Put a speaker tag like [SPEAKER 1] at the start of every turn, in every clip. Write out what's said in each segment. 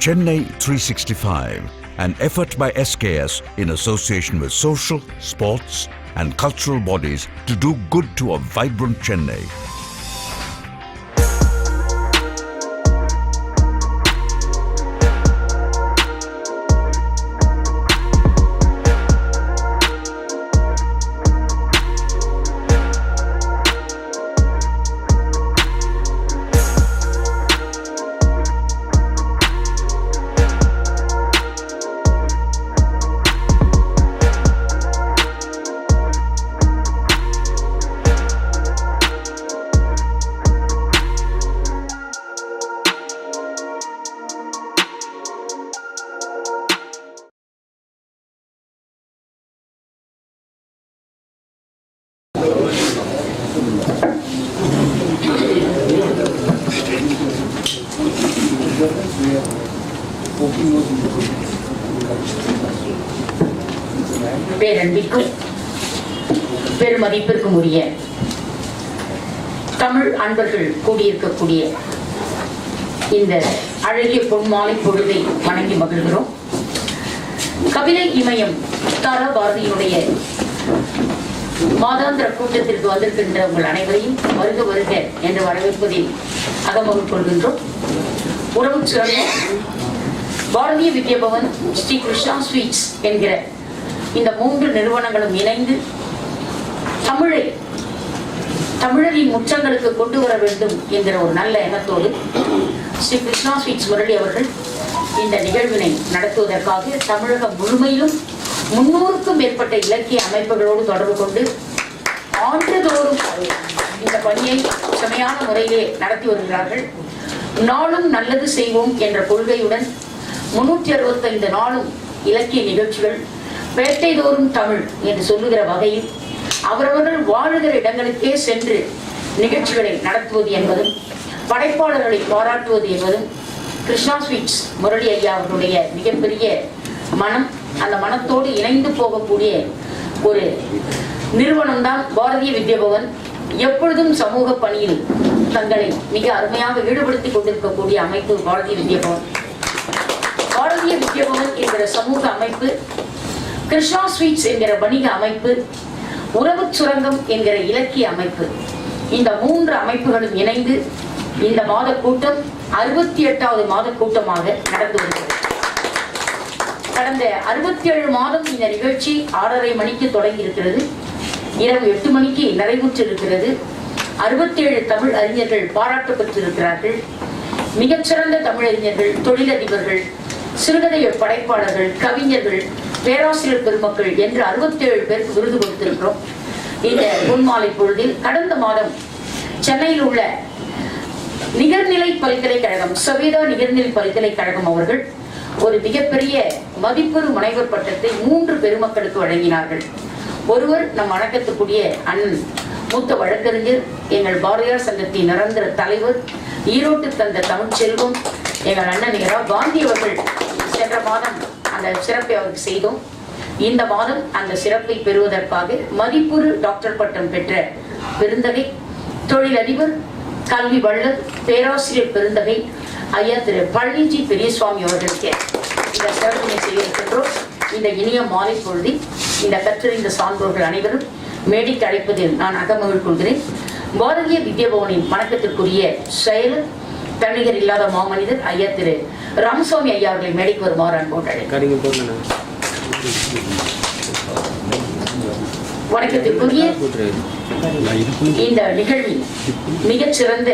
[SPEAKER 1] Chennai 365, an effort by SKS in association with social, sports and cultural bodies to do good to a vibrant Chennai.
[SPEAKER 2] பேரன்பிற்கும் பெருமதிப்பிற்கும் உரிய தமிழ் அன்பர்கள் கூடியிருக்கக்கூடிய இந்த அழகிய பொன்மாலை பொழுதை வணங்கி மகிழ்கிறோம். கவிதை இமயம் தாரா பாரதியினுடைய மாதாந்திர கூட்டத்திற்கு வந்திருக்கின்ற உங்கள் அனைவரையும் வருக வருக என்று வரவேற்பதில் அகமகிழ் கொள்கின்றோம். உறவு சிறந்த பாரதிய வித்யாபவன், ஸ்ரீ கிருஷ்ணா ஸ்வீட்ஸ் என்கிற இந்த 3 நிறுவனங்களும் இணைந்து தமிழரின் முற்றங்களுக்கு கொண்டு வர வேண்டும் என்கிற ஒரு நல்ல எண்ணத்தோடு ஸ்ரீ கிருஷ்ணா ஸ்வீட்ஸ் முரளி அவர்கள் இந்த நிகழ்வினை நடத்துவதற்காக தமிழகம் முழுமையிலும் 300க்கும் மேற்பட்ட இலக்கிய அமைப்புகளோடு தொடர்பு கொண்டு ஆண்டுதோறும் இந்த பணியை செமையான முறையிலே நடத்தி வருகிறார்கள். நாளும் நல்லது செய்வோம் என்ற கொள்கையுடன் 365 நாளும் இலக்கிய நிகழ்ச்சிகள், பேட்டை தோறும் தமிழ் என்று சொல்லுகிற வகையில் அவரவர்கள் வாழுகிற இடங்களுக்கே சென்று நிகழ்ச்சிகளை நடத்துவது என்பதும் படைப்பாளர்களை பாராட்டுவது என்பதும் கிருஷ்ணா ஸ்வீட்ஸ் முரளி ஐயா அவர்களுடைய மிகப்பெரிய மனம். அந்த மனத்தோடு இணைந்து போகக்கூடிய ஒரு நிறுவனம் தான் பாரதிய வித்யாபவன். எப்பொழுதும் சமூக பணியில் தங்களை மிக அருமையாக ஈடுபடுத்திக் கொண்டிருக்கக்கூடிய அமைப்பு பாரதிய வித்யாபவன். பாரதிய வித்யாபவன் என்கிற சமூக அமைப்பு, கிருஷ்ணா ஸ்வீட்ஸ் என்கிற வணிக அமைப்பு, உறவு சுரங்கம் என்கிற இலக்கிய அமைப்பு, இந்த 3 அமைப்புகளும் இணைந்து இந்த மாத கூட்டம் 68வது மாத கூட்டமாக நடந்து வருகிறது. கடந்த 67 மாதம் இந்த நிகழ்ச்சி 6:30 மணிக்கு தொடங்கி இருக்கிறது. இரவு 8 மணிக்கு நிறைவுற்று இருக்கிறது. 67 தமிழ் அறிஞர்கள் பாராட்டு பெற்றிருக்கிறார்கள். மிகச்சிறந்த தமிழறிஞர்கள், தொழிலதிபர்கள், சிறுகதை படைப்பாளர்கள், கவிஞர்கள், பேராசிரியர் பெருமக்கள் என்று 67 பேருக்கு விருது கொடுத்திருக்கிறோம். இந்த பொன்மாலை பொழுதில் கடந்த மாதம் சென்னையில் உள்ள நிகர்நிலை பல்கலைக்கழகம், சவேதா நிகர்நிலை பல்கலைக்கழகம் அவர்கள் ஒரு மிகப்பெரிய மதிப்பெறு முனைவர் பட்டத்தை 3 பெருமக்களுக்கு வழங்கினார்கள். ஒருவர் நம் வணக்கத்துக்குரிய அண்ணன் மூத்த வழக்கறிஞர், எங்கள் பாரதியார் சங்கத்தின் நிரந்தர தலைவர், ஈரோட்டு தந்த தமிழ்ச்செல்வம் எங்கள் அண்ணன் இரா காந்தி அவர்கள். சென்ற மாதம் அந்த சிறப்பை அவருக்கு செய்தோம். இந்த மாதம் அந்த சிறப்பை பெறுவதற்காக மதிப்புறு டாக்டர் பட்டம் பெற்ற பெருந்தகை, தொழிலதிபர், கல்வி வள்ளல், பேராசிரியர் பெருந்தகை ஐயா திரு பழனிஜி பெரியசுவாமி அவர்களுக்கு இந்த சிறப்பினை செய்ய இருக்கின்றோம். இந்த இனிய மாலை பொழுதில் இந்த கற்றறிந்த சான்றோர்கள் அனைவரும் மேடைக்கு அழைப்பதில் நான் அகமகிழ் கொள்கிறேன். பாரதிய வித்யாபவனின் வணக்கத்திற்குரிய செயலர், தன்னிகர் இல்லாத மாமனிதர் ஐயா திரு ராமசாமி ஐயா அவர்களை மேடைக்கு வருமாறு அன்போடு அழைக்கிறேன். வணக்கத்திற்குரிய இந்த நிகழ்வில் மிகச்சிறந்த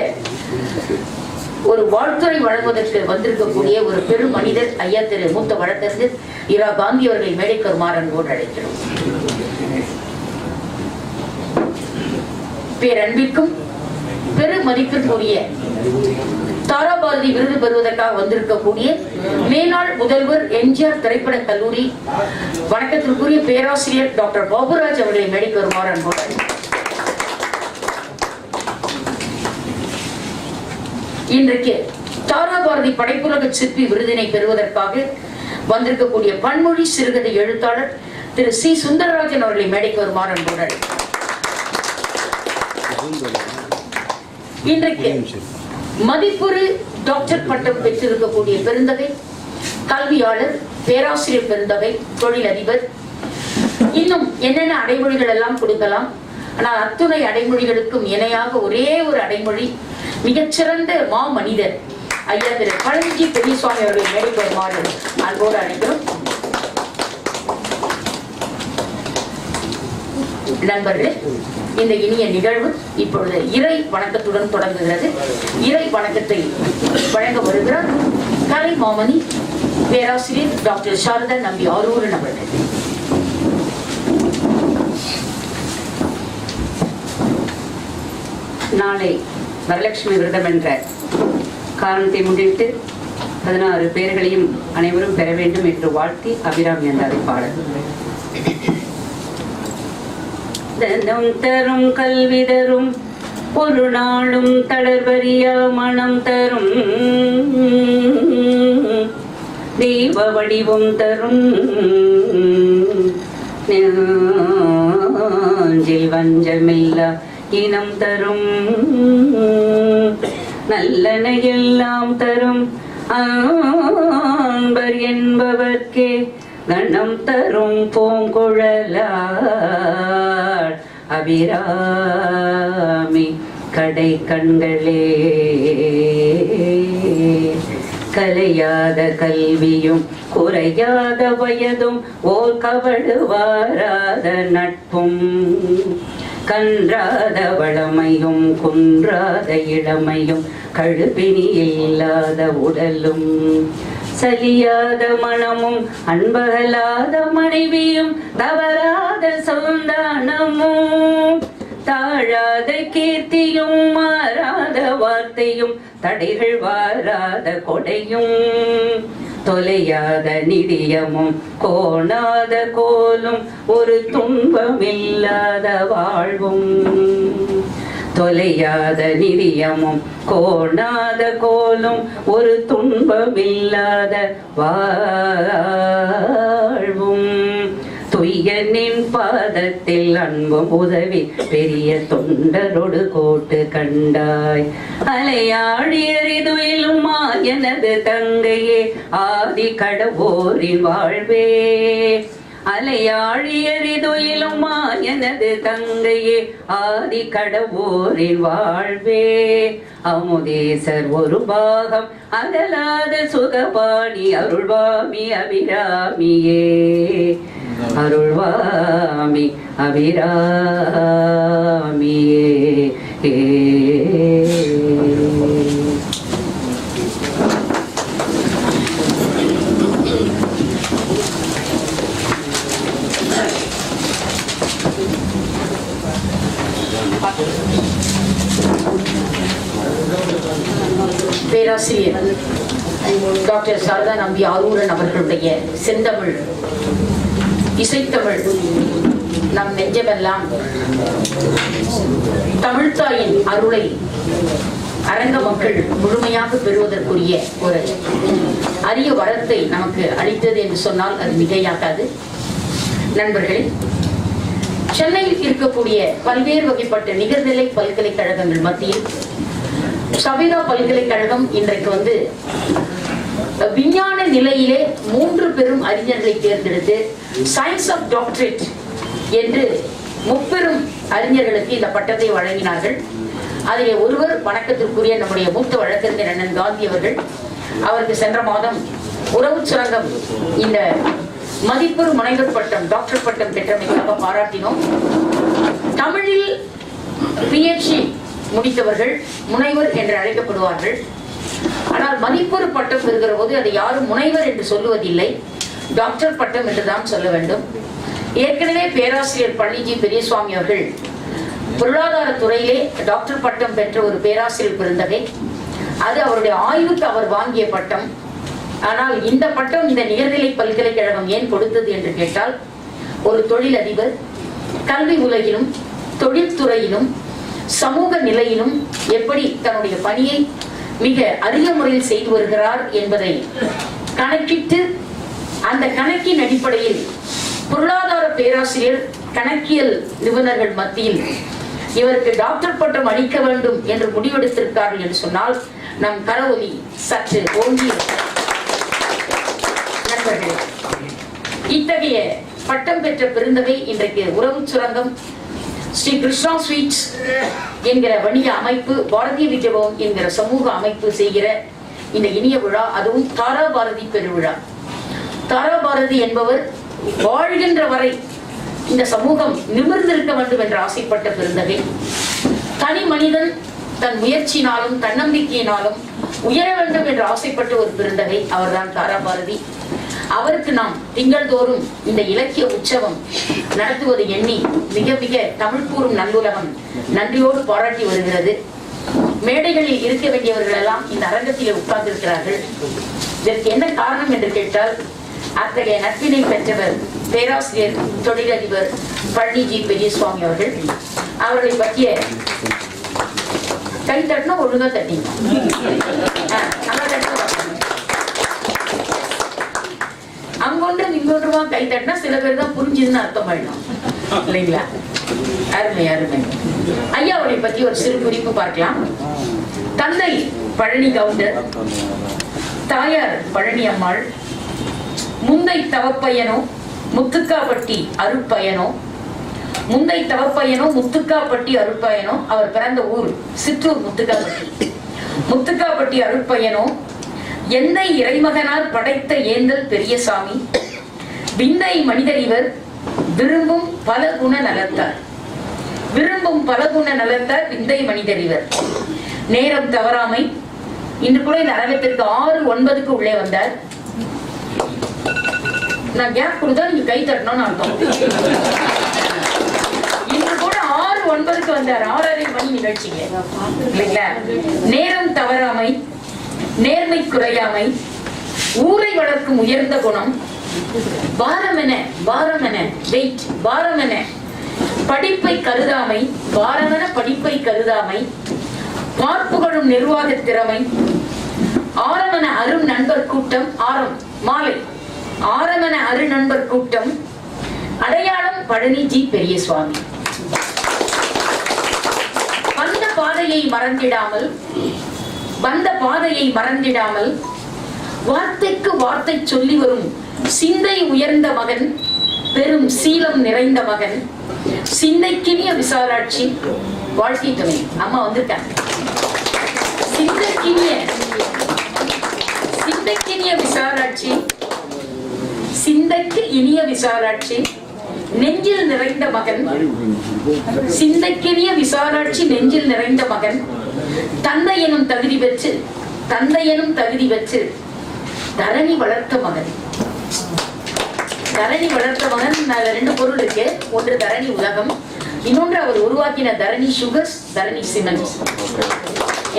[SPEAKER 2] ஒரு வாழ்த்துறை வழங்குவதற்கு வந்திருக்கக்கூடிய ஒரு பெரும் மனிதர் ஐயா திரு மூத்த வழக்கறிஞர் இரா காந்தி அவர்களை மேடைக்கு வருமாறு அன்போடு அழைக்கிறோம். பேரன்பிற்கும் பெருமதிப்பிற்குரிய தாரா பாரதி விருது பெறுவதற்காக வந்திருக்கக்கூடிய மேனாள் முதல்வர் எம்ஜிஆர் திரைப்பட கல்லூரி வணக்கத்திற்குரிய பேராசிரியர் டாக்டர் பாபுராஜ் அவர்களை மேடைக்கு வருமாறு அன்போடு. இன்றைக்கு தாரா பாரதி படைப்புலக சிற்பி விருதினை பெறுவதற்காக வந்திருக்கக்கூடிய பன்மொழி சிறுகதை எழுத்தாளர் திரு சி சுந்தரராஜன் அவர்களை மேடைக்கு வருமாறு அன்போடு. இன்றைக்கு மதிப்புறு டாக்டர் பட்டம் பெற்றிருக்கக்கூடிய பெருந்தகை கல்வியாளர், பேராசிரியர் பெருந்தகை, தொழிலதிபர், இன்னும் என்னென்ன அடைமொழிகள் எல்லாம் கொடுக்கலாம். ஆனால் அத்துணை அடைமொழிகளுக்கும் இணையாக ஒரே ஒரு அடைமொழி, மிகச்சிறந்த மா மனிதர் ஐயா திரு பழனிஜி பெரியசுவாமி அவர்களை மேடைக்கு வருமாறு அன்போடு அழைக்கிறோம். நண்பர்களே, இந்த இனிய நிகழ்வு இப்பொழுது இறை வணக்கத்துடன் தொடங்குகிறது. இறை வணக்கத்தை வழங்க வருகிறார் கலை மாமணி பேராசிரியர் டாக்டர் சாரதா நம்பி ஆரூரன் அவர்கள்.
[SPEAKER 3] நாளை வரலட்சுமி விரதம் என்ற காரணத்தை முன்னிட்டு 16 பேர்களையும் அனைவரும் பெற வேண்டும் என்று வாழ்த்தி அபிராமி அந்தாதி பாடல். தனம் தரும் கல்வி தரும் ஒரு நாளும் தளர்வறியா மனம் தரும் தெய்வ வடிவம் தரும் நெஞ்சில் வஞ்சமில்லா இனம் தரும் நல்லன எல்லாம் தரும் ஆம்பர் என்பவர்க்கே கணம் தரும் பூங்குழலார் அபிராமி கடை கண்களே. கலையாத கல்வியும் குறையாத வயதும் ஓர் கவடுவாராத நட்பும் கன்றாத வளமையும் குன்றாத இளமையும் கழுபினி இல்லாத உடலும் சலியாத மனமும் அன்பகலாத மனைவியும் தவறாத சந்தானமும் தாழாத கீர்த்தியும் மாறாத வார்த்தையும் தடைகள் வாராத கொடையும் தொலையாத நிதியமும் கோணாத கோலும் ஒரு துன்பமில்லாத வாழ்வும் தொலையாத நிதியமும் கோணாத கோலும் ஒரு துன்பமில்லாத வாழ்வும் துய்யனின் பாதத்தில் அன்பும் உதவி பெரிய தொண்டரோடு கோட்டு கண்டாய் அலையாழியறிதுயிலுமா எனது தங்கையே ஆதி கடவோரின் வாழ்வே அலையாழியறிதுயிலுமா எனது தங்கையே ஆதி கடவோரின் வாழ்வே அமுதேசர் ஒரு பாகம் அகலாத சுகபாணி அருள்வாமி அபிராமியே அருள்வாமி அபிராமியே.
[SPEAKER 2] பேராசிரியர் டாக்டர் சாரதா நம்பி ஆரூரன் அவர்களுடைய செந்தமிழ் இசைத்தமிழ் நம் நெஞ்சமெல்லாம் தமிழ்த்தாயின் அருளை அரங்க மக்கள் முழுமையாக பெறுவதற்குரிய ஒரு அரிய வரத்தை நமக்கு அளித்தது என்று சொன்னால் அது மிகையாகாது. நண்பர்களே, சென்னையில் இருக்கக்கூடிய பல்வேறு வகைப்பட்ட நிகர்நிலை பல்கலைக்கழகங்கள் மத்தியில் சபீரா பல்கலைக்கழகம் இன்றைக்கு விஞ்ஞான நிலையிலே 3 பெரும் அறிஞர்களை தேர்ந்தெடுத்து சயின்ஸ் ஆஃப் டாக்டரேட் என்று 3 பெரும் அறிஞர்களுக்கு இந்த பட்டத்தை வழங்கினார்கள். அதிலே ஒருவர் வணக்கத்திற்குரிய நம்முடைய மூத்த வழக்கறிஞர் அண்ணன் காந்தி அவர்கள். அவருக்கு சென்ற மாதம் உறவு சுரங்கம் இந்த மதிப்பெரு முனைவர் பட்டம் டாக்டர் பட்டம் பெற்றமைக்காக பாராட்டினோம். தமிழில் PhD முடித்தவர்கள் முனைவர் என்று அழைக்கப்படுவார்கள். ஆனால் மதிப்பெரு பட்டம் பெறுகிற போது அதை யாரும் முனைவர் என்று சொல்லுவதில்லை, டாக்டர் பட்டம் என்றுதான் சொல்ல வேண்டும். ஏற்கனவே பேராசிரியர் பழனிஜி பெரியசுவாமி அவர்கள் பொருளாதார துறையிலே டாக்டர் பட்டம் பெற்ற ஒரு பேராசிரியர் பெருந்தகை. அது அவருடைய ஆய்வுக்கு அவர் வாங்கிய பட்டம். ஆனால் இந்த பட்டம் இந்த நிகர்நிலை பல்கலைக்கழகம் ஏன் கொடுத்தது என்று கேட்டால், ஒரு தொழிலதிபர் கல்வி உலகிலும் தொழில்துறையிலும் சமூக நிலையிலும் எப்படி தன்னுடைய பணியை மிக அரிய முறையில் செய்து வருகிறார் என்பதை கணக்கிட்டு அந்த கணக்கின் அடிப்படையில் பொருளாதார பேராசிரியர் கணக்கியல் நிபுணர்கள் மத்தியில் இவருக்கு டாக்டர் பட்டம் அளிக்க வேண்டும் என்று முடிவெடுத்திருக்கிறார்கள் என்று சொன்னால் நம் கரவொலி சற்று ஓங்கி. நண்பர்களே, இத்தகைய பட்டம் பெற்ற பெருந்தகை இன்றைக்கு உறவு சுரங்கம் ஸ்ரீ கிருஷ்ணா ஸ்வீட்ஸ் என்கிற வணிக அமைப்பு, பாரதிய வித்யாபவன் என்கிற சமூக அமைப்பு செய்கிற இந்த இனிய விழா, அதுவும் தாரா பாரதி பெருவிழா. தாரா பாரதி என்பவர் வாழ்கின்ற வரை இந்த சமூகம் நிமிர்ந்திருக்க வேண்டும் என்று ஆசைப்பட்ட பெருந்தகை. தனி மனிதன் தன் முயற்சியினாலும் தன்னம்பிக்கையினாலும் உயர வேண்டும் என்று ஆசைப்பட்ட ஒரு பெருந்தகை அவர்தான் தாரா பாரதி. அவருக்கு நாம் திங்கள் தோறும் இந்த இலக்கிய உற்சவம் நடத்துவது எண்ணி மிக மிக தமிழ் கூறும் நல்லுலகம் நன்றியோடு பாராட்டி வருகிறது. மேடைகளில் இருக்க வேண்டியவர்கள் எல்லாம் இந்த அரங்கத்திலே உட்கார்ந்திருக்கிறார்கள். இதற்கு என்ன காரணம் என்று கேட்டால், அத்தகைய நட்பினை பெற்றவர் பேராசிரியர் தொழிலதிபர் பழனிஜி பெரியசுவாமி அவர்கள். அவர்களை பற்றிய கை தட்டினா ஒழுங்கா தட்டிங்க, நல்லா தட்ட அங்கொன்று இங்கொன்றுமா கை தட்டினா சில பேர் தான் புரிஞ்சுதுன்னு அர்த்தம் ஆயிடும் இல்லைங்களா? அருமை அருமை. ஐயாவுடைய பற்றி ஒரு சிறு குறிப்பு பார்க்கலாம். தந்தை பழனி கவுண்டர், தாயார் பழனி அம்மாள், முந்தை தவப்பையனோ முத்துக்காப்பட்டி அருட்பயனோ, முந்தை தவப்பையனோ முத்துக்காப்பட்டி அருட்பயனோ, அவர் பிறந்த ஊர் சிற்றூர் முத்துக்காப்பட்டி. முத்துக்காப்பட்டி அருட்பயனோ என்னை இறைமகனார் படைத்த ஏந்தல் பெரியசாமி, விந்தை மனிதர் இவர் விரும்பும் பல குண நலத்தார், விரும்பும் பல குண நலத்தார் விந்தை மனிதர் இவர். நேரம் தவறாமை. இன்று கூட இந்த அரங்கத்திற்கு 6:09 உள்ளே வந்தார். நான் கேப் கொடுத்தா நீங்க கை தட்டணும்னு அர்த்தம். இன்று கூட 6:09 வந்தார், 6:30 மணி நிகழ்ச்சிங்க இல்லைங்களா? நேரம் தவறாமை, நேர்மை குறையாமை, ஊரை வளர்க்கும் உயர்ந்த குணம், பாரமென வெயிட், பாரமென படிப்பை கருதாமை, பாரமென படிப்பை கருதாமை, பார்ப்புகளும் நிர்வாக திறமை, ஆரமென அரும் நண்பர் கூட்டம், ஆரம் மாலை, ஆரமென அரு நண்பர் கூட்டம், அடையாளம் பழனிஜி பெரியசுவாமி. வந்த பாதையை மறந்திடாமல் வார்த்தைக்கு வார்த்தை சொல்லி வரும் சிந்தை உயர்ந்த மகன், பெரும் சீலம் நிறைந்த மகன், சிந்தைக்கினிய விசாலாட்சி வாழ்க்கை துணை. அம்மா வந்துட்டாங்க. சிந்தைக்கினிய விசாலாட்சி, சிந்தைக்கு இனிய விசாலாட்சி, நெஞ்சில் நிறைந்த மகன், சிந்தைக்கினிய விசாலாட்சி நெஞ்சில் நிறைந்த மகன், தந்தையெனும் தகுதி பெற்று தரணி வளர்த்த மகன். தரணி வளர்த்த மகன் 2 பொருள் இருக்கு. ஒன்று தரணி உலகம், இன்னொன்று அவர் உருவாக்கின தரணி சுகர்ஸ், தரணி சிமெண்ட்ஸ்.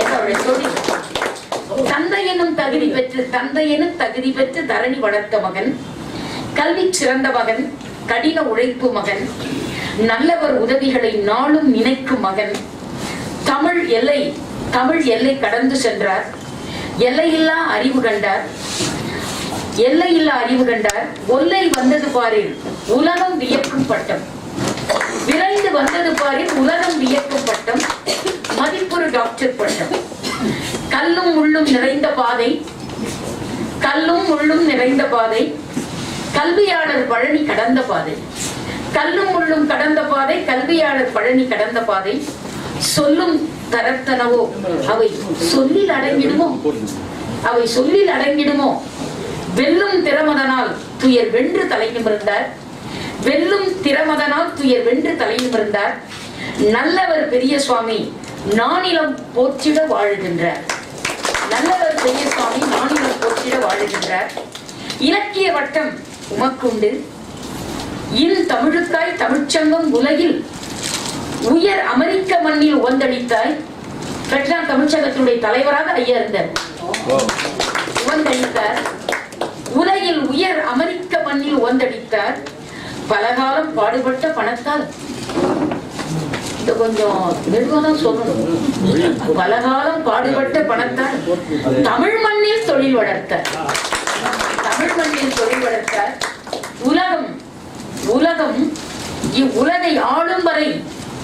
[SPEAKER 2] அவருடைய தொழில். தந்தையெனும் தகுதி பெற்று தரணி வளர்த்த மகன், கல்வி சிறந்த மகன், கடின உழைப்பு மகன், நல்லவர் உதவிகளை நாளும் நினைக்கும் மகன், தமிழ் எல்லை கடந்து சென்றார், எல்லையில்லா அறிவு கண்டார், ஒல்லை வந்தது பாரில் உலகம் வியக்கும் பட்டம், விரைந்து வந்தது பாரில் உலகம் வியக்கும் பட்டம், மதிப்புறு டாக்டர் பட்டம், கல்லும் முள்ளும் நிறைந்த பாதை, கல்வியாளர் பழனி கடந்த பாதை, கல்லும் முள்ளும் கடந்த பாதை, கல்வியாளர் பழனி கடந்த பாதை, சொல்லும் தரத்தனவோ அவை சொல்லில் அடங்கிடுமோ, வெல்லும் திறமதனால் துயர் வென்று தலை நிமிர்ந்தார், நல்லவர் பெரிய சுவாமி நானிலம் போற்றிட வாழுகின்றார், இலக்கிய வட்டம் உமக்குண்டு, இல் தமிழுக்காய் தமிழ்ச்சங்கம் உலகில் உயர் அமெரிக்க மண்ணில் உவந்தளித்தாய். பெட்ரான் தமிழ்ச்சங்கத்தினுடைய தலைவராக ஐயா இருந்தார். உவந்தளித்தார், உலகில் உயர் அமெரிக்க மண்ணில் உவந்தளித்தார், பலகாலம் பாடுபட்ட பணத்தால், இது கொஞ்சம் மெதுவாதான் சொல்லணும், பலகாலம் பாடுபட்ட பணத்தால் தமிழ் மண்ணில் தொழில் வளர்த்தார். உலகம் இவ்வுலகை ஆளும் வரை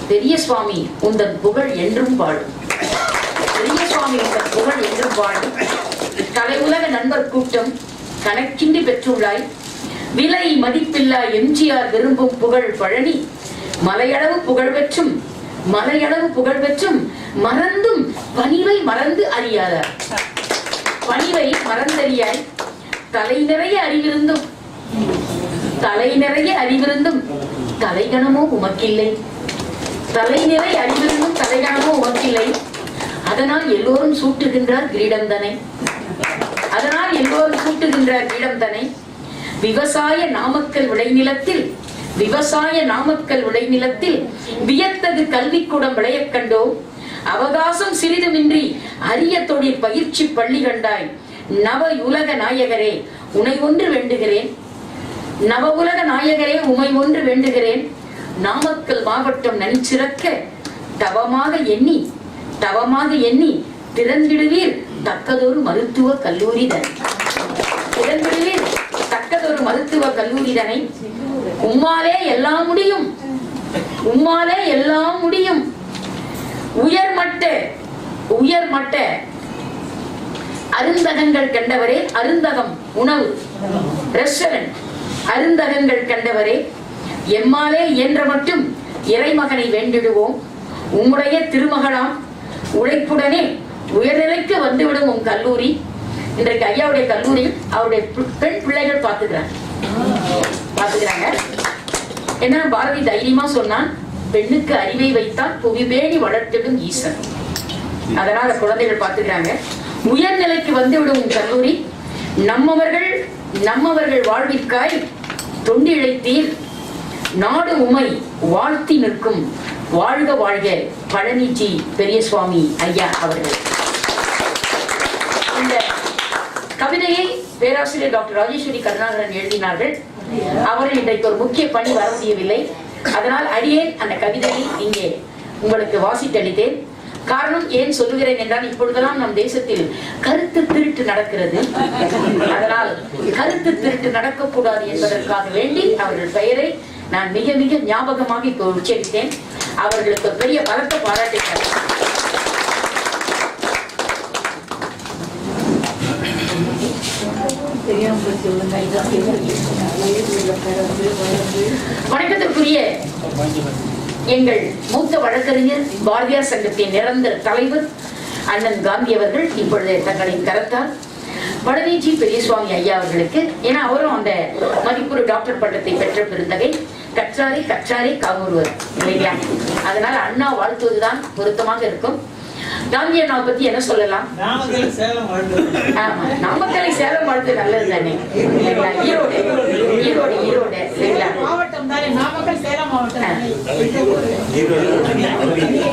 [SPEAKER 2] பெரிய சுவாமி உந்தன் புகழ் என்றும் பாடும். கலை உலக நண்பர் கூட்டம், கணக்கின்றி பெற்றுள்ளாய். விலை மதிப்பில்லா எம்ஜிஆர் விரும்பும் புகழ் பழனி மலையளவு புகழ் பெற்றும் மறந்தும் பணிவை மறந்து அறியாதார். பணிவை மறந்தறியாய். தலை நிறைய அறிவிருந்தும் தலைகணமோ உமக்கில்லை. தலை நிறை அறிவிருந்தும் தலைகணமோ உமக்கில்லை. அதனால் எல்லோரும் சூட்டுகின்றார் கிரீடம் தனை. விவசாய நாமக்கல் விளைநிலத்தில் வியத்தகு கல்விக்கூடம் விளையக் கண்டோம். அவகாசம் சிறிதுமின்றி அரிய தொழில் பயிற்சி பள்ளி கண்டாய். நவயுலக நாயகரே உனை ஒன்று வேண்டுகிறேன். நாமக்கல் மாவட்டம் நன்சிறக்க தவமாக எண்ணி திறந்திடுவீர் தக்கதொரு மருத்துவ கல்லூரிதனை. உம்மாலே எல்லாம் முடியும். உயர்மட்ட அருந்தகங்கள் கண்டவரே. அருந்தகம் உணவு ரெஸ்டாரண்ட். அருந்தகங்கள் கண்டவரே, எம்மாலே இயன்ற மட்டும் இறைமகனை வேண்டிடுவோம். உம்முடைய திருமகளாம் உழைப்புடனே உயர்நிலைக்கு வந்துவிடும் உன் கல்லூரி. இன்றைக்கு ஐயாவுடைய கல்லூரியில் அவருடைய பெண் பிள்ளைகள் பார்த்துக்கிறாங்க. என்ன பாரதி தைரியமா சொன்னான், பெண்ணுக்கு அறிவை வைத்தான் புவிபேணி வளர்த்திடும் ஈசன். அதனால குழந்தைகள் பார்த்துக்கிறாங்க. உயர்நிலைக்கு வந்துவிடும் உன் கல்லூரி. நம்மவர்கள் வாழ்விற்காய் தொண்டு இழைத்தீர். நாடு உமை வாழ்த்தி நிற்கும். வாழ்க வாழ்க பழனிஜி பெரியசுவாமி ஐயா அவர்கள். இந்த கவிதையை பேராசிரியர் டாக்டர் ராஜேஸ்வரி கருணாகரன் எழுதினார்கள். அவர்கள் இன்றைக்கு ஒரு முக்கிய பணி வர முடியவில்லை. அதனால் அடியேன் அந்த கவிதையை இங்கே உங்களுக்கு வாசித்தளித்தேன். காரணம் ஏன் சொல்லுகிறேன் என்றால், இப்பொழுதெல்லாம் நம் தேசத்தில் கருத்து திருட்டு நடக்கிறது. அதனால் கருத்து திருட்டு நடக்கக்கூடாது என்பதற்காக வேண்டி அவர்கள் பெயரை நான் மிக மிக ஞாபகமாக இப்போ உச்சரித்தேன். அவர்களுக்கு பெரிய பலத்த பாராட்டுகள். வணக்கத்திற்குரிய எங்கள் மூத்த வழக்கறிஞர், பாரதியார் சங்கத்தின் நிரந்தர தலைவர் அண்ணன் காந்தி அவர்கள் இப்பொழுது தங்களின் கரத்தால் பழனிஜி பெரியசுவாமி ஐயா அவர்களுக்கு, ஏன்னா அவரும் அந்த மதிப்புறு டாக்டர் பட்டத்தை பெற்ற பெருந்தகை, கற்றாரை காமூர்வர் இல்லையா? அதனால அண்ணா வாழ்த்துவதுதான் பொருத்தமாக இருக்கும். காந்தி அண்ணாவை பத்தி என்ன சொல்லலாம்? நாமக்கலை சேலம் வாழ்த்து நல்லது தானே.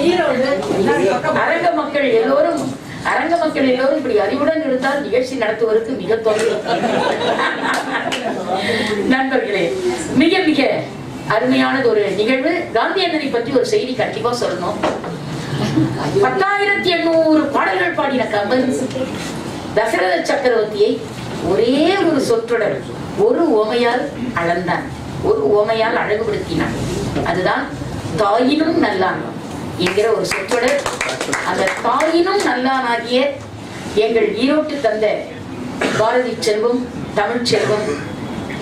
[SPEAKER 2] ஈரோடு அரங்க மக்கள் எல்லோரும் இப்படி அறிவுடன் இருந்தால் நிகழ்ச்சி நடத்துவதற்கு மிக தொலை. நண்பர்களே, மிக மிக அருமையானது ஒரு நிகழ்வு. காந்தி அண்ணனை பற்றி ஒரு செய்தி கண்டிப்பா சொல்லணும். 10,800 பாடல்கள் பாடின கம்பன் தசரத சக்கரவர்த்தியை ஒரே ஒரு சொற்றொடர், ஒரு உவமையால் அளந்தான், ஒரு உவமையால் அழகுபடுத்தினான். அதுதான் தாயினும் நல்லான் என்கிற ஒரு சொற்றொடர். அந்த தாயினும் நல்லானாகிய எங்கள் ஈரோட்டு தந்த பாரதி செல்வம், தமிழ் செல்வம்,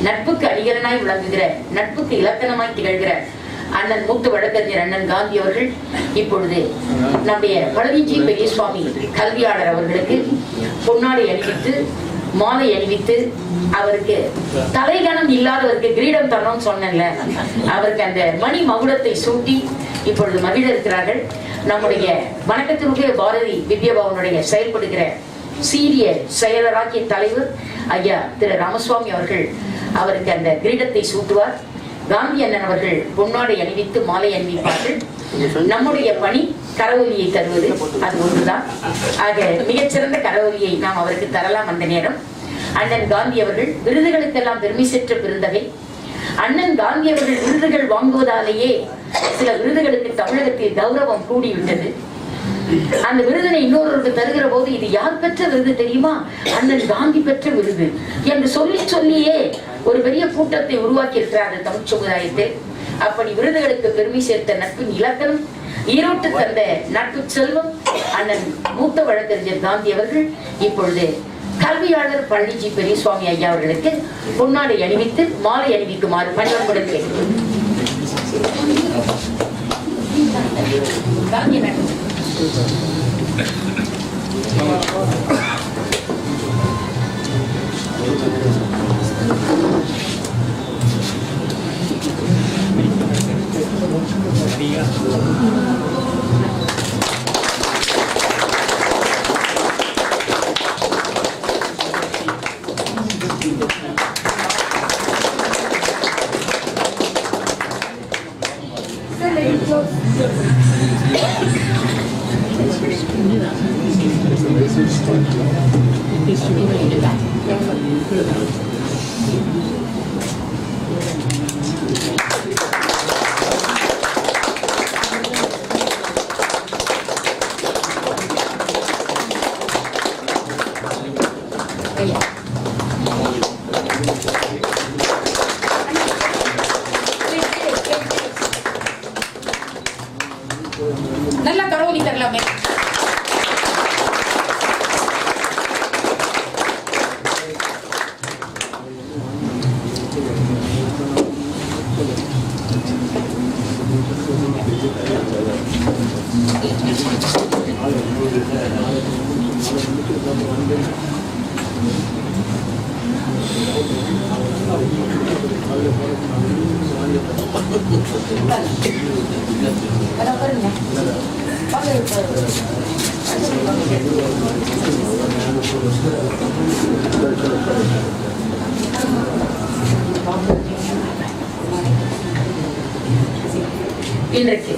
[SPEAKER 2] நட்புக்கு அடிகலனாய் விளங்குகிற, நட்புக்கு இலக்கணமாய் திகழ்கிற அண்ணன் மூத்த வழக்கறிஞர் அண்ணன் காந்தி அவர்கள் இப்பொழுது நம்முடைய பழனிஜி பெரியசுவாமி கல்வியாளர் அவர்களுக்கு பொன்னாடை அணிவித்து, மாலை அணிவித்து, அவருக்கு தலைகணம் இல்லாதவருக்கு கிரீடம் தரணும்னு சொன்னேன்ல, அவருக்கு அந்த மணி மகுடத்தை சூட்டி இப்பொழுது மகிழ இருக்கிறார்கள். நம்முடைய வணக்கத்திற்குரிய பாரதி வித்யாபவனுடைய செயல்படுகிற சீரிய செயலராகிய தலைவர் ஐயா திரு ராமசுவாமி அவர்கள் அவருக்கு அந்த கிரீடத்தை சூட்டுவார். காந்தி அண்ணன் அவர்கள் பொன்னாடை அணிவித்து மாலை அணிவிப்பார்கள். நம்முடைய பணி கரவொலியை தருவது, அது ஒன்றுதான். ஆக மிகச்சிறந்த கரவொலியை நாம் அவருக்கு தரலாம். அந்த நேரம் அண்ணன் காந்தி அவர்கள் விருதுகளுக்கெல்லாம் பெருமை பெற்ற பெருந்தகை. அண்ணன் காந்தி அவர்கள் விருதுகள் வாங்குவதாலேயே சில விருதுகளுக்கு தமிழகத்தில் கௌரவம் கூடிவிட்டது. அந்த விருதினை இன்னொருவருக்கு தருகிற போது, இது யார் பெற்ற விருது தெரியுமா? அண்ணன் காந்தி பெற்ற விருது என்று சொல்லியே ஒரு பெரிய கூட்டத்தை உருவாக்கி இருக்கிறார் தமிழ் சமுதாயத்தில். அப்படி விருதுகளுக்கு பெருமை சேர்த்த நட்பின் இலக்கணம், ஈரோட்டு தந்த நட்பு செல்வம் அண்ணன் மூத்த வழக்கறிஞர் காந்தி அவர்கள் இப்பொழுது கல்வியாளர் பழனிஜி பெரியசுவாமி ஐயா அவர்களுக்கு பொன்னாடை அணிவித்து மாலை அணிவிக்குமாறு பணிவன்புடன் கேட்டுக்கொள்கிறேன்.
[SPEAKER 4] நல்லா கரோலி தரலாமே.
[SPEAKER 2] இன்றைக்கு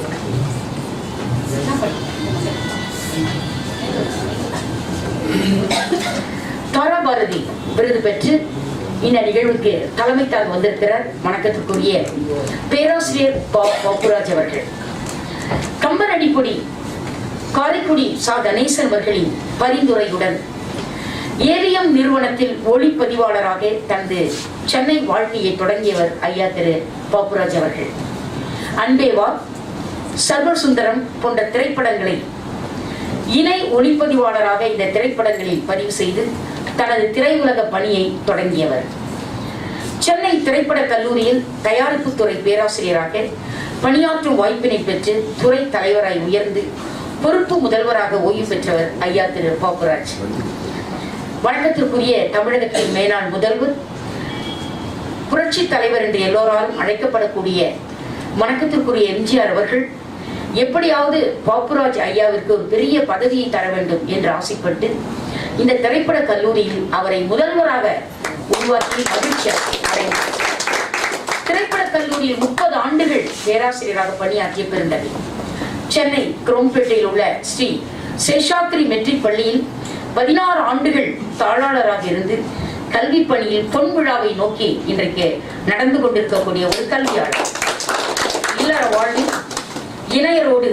[SPEAKER 2] தாராபாரதி விருது பெற்று இந்த நிகழ்வுக்கு தலைமை தாங்க வந்திருக்கிறார் வணக்கத்துக்குரிய பேராசிரியர் பாப்புராஜ் அவர்கள். கம்பரடிப்பொடி காரைக்குடி சா கணேசன் அவர்களின் பரிந்துரையுடன் ஏவிஎம் நிறுவனத்தில் ஒளிப்பதிவாளராக தனது சென்னை வாழ்க்கையை தொடங்கியவர் ஐயா திரு பாப்புராஜ் அவர்கள். அன்பேவா, சர்வர் சுந்தரம் போன்ற திரைப்படங்களை இணை ஒளிப்பதிவாளராக இந்த திரைப்படங்களில் பதிவு செய்து தனது திரையுலக பணியை தொடங்கியவர். சென்னை திரைப்பட கல்லூரியில் தயாரிப்பு துறை பேராசிரியராக பணியாற்றும் வாய்ப்பினை பெற்று துறை தலைவராய் உயர்ந்து பொறுப்பு முதல்வராக ஓய்வு பெற்றவர் ஐயா திரு பாப்புராஜ். வணக்கத்திற்குரிய தமிழகத்தின் மேலாண் முதல்வர், புரட்சி தலைவர் என்று எல்லோராலும் அழைக்கப்படக்கூடிய வணக்கத்திற்குரிய எம்ஜிஆர் அவர்கள் எப்படியாவது பாப்புராஜ் ஐயாவிற்கு ஒரு பெரிய பதவியை தர வேண்டும் என்று ஆசைப்பட்டு இந்த திரைப்பட கல்லூரியில் அவரை முதல்வராக உருவாக்கி மகிழ்ச்சி அடைந்தார். திரைப்பட கல்லூரியில் 30 ஆண்டுகள் பேராசிரியராக பணியாற்றிய பெருந்தகை. சென்னை குரோம்பேட்டையில் உள்ள ஸ்ரீ சேஷாத்ரி மெட்ரிக் பள்ளியில் 16 ஆண்டுகள் தாளாளராக இருந்து கல்வி பணியில் பொன் விழாவை நோக்கி இன்றைக்கு நடந்து கொண்டிருக்கக்கூடிய ஒரு கல்வியாளர். இல்லற வாழ்வில் இணையரோடு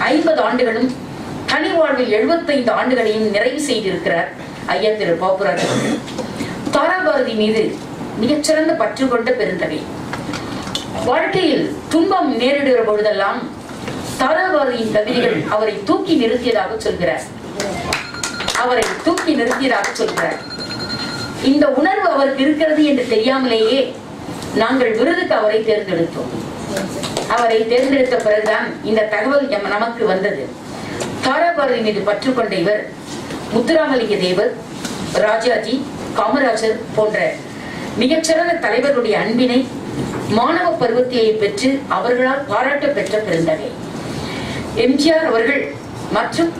[SPEAKER 2] 50 ஆண்டுகளும் தனி வாழ்வில் 75 ஆண்டுகளையும் நிறைவு செய்திருக்கிறார் ஐயா திரு பாப்புராஜ். தாராபாரதி மீது மிகச்சிறந்த பற்று கொண்ட பெருந்தகை. வாழ்க்கையில் துன்பம் நேரிடுகிற பொழுதெல்லாம் தாராபாரதியின் கவிதைகள் அவரை தூக்கி நிறுத்தியதாக சொல்கிறார். இந்த உணர்வு அவருக்கு இருக்கிறது என்று தெரியாமலேயே நாங்கள் விருதுக்கு அவரை தேர்ந்தெடுத்தோம். அவரை தேர்ந்தெடுத்த பிறகுதான் இந்த தகவல் நமக்கு வந்தது. தாராபாரதி மீது பற்று கொண்ட இவர் முத்துராமலிங்க தேவர், ராஜாஜி, காமராஜர் போன்ற மிகச்சிறந்த தலைவருடைய அன்பினை மாணவ பருவத்தையை பெற்று அவர்களால் பாராட்ட பெற்ற பெருந்தகை. எம்ஜிஆர் அவர்கள் மற்றும்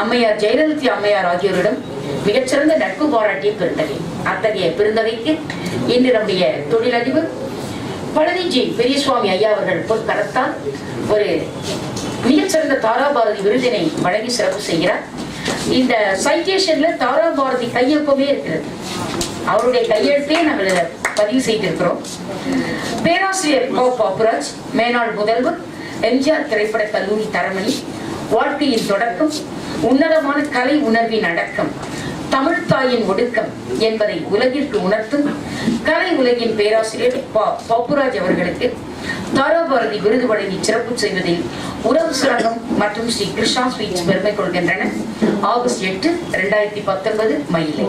[SPEAKER 2] அம்மையார் ஜெயலலிதா அம்மையார் ஆகியோரிடம் மிகச்சிறந்த நட்பு பாராட்டிய பெருந்தகை. அத்தகைய பெருந்தகைக்கு இன்று நம்முடைய தொழிலதிபர் பழனிஜி பெரியசுவாமி ஐயா அவர்கள் பொற்கரத்தால் ஒரு மிகச்சிறந்த தாராபாரதி விருதினை வழங்கி சிறப்பு செய்கிறார். இந்த சைட்டேஷன்ல தாராபாரதி கையொப்பமே இருக்கிறது. அவருடைய கையெழுத்தே நாங்கள் பதிவு செய்திருக்கிறோம். பேராசிரியர் பாப்புராஜ், மேனாள் முதல்வர், எம்ஜிஆர் திரைப்பட கல்லூரி தரமணி, வாழ்க்கையின் தொடக்கம், உன்னதமான கலை உணர்வின் அடக்கம், தமிழ் தாயின் ஒடுக்கம் என்பதை உலகிற்கு உணர்த்தும் கலை உலகின் பேராசிரியர் பாப்புராஜ் அவர்களுக்கு தாராபாரதி விருது வழங்கி சிறப்பு செய்வதில் உறவு சுரங்கம் மற்றும் ஸ்ரீ கிருஷ்ணா ஸ்வீட்ஸ் பெருமை கொள்கின்றன. ஆகஸ்ட் 8, 2019 மயிலை.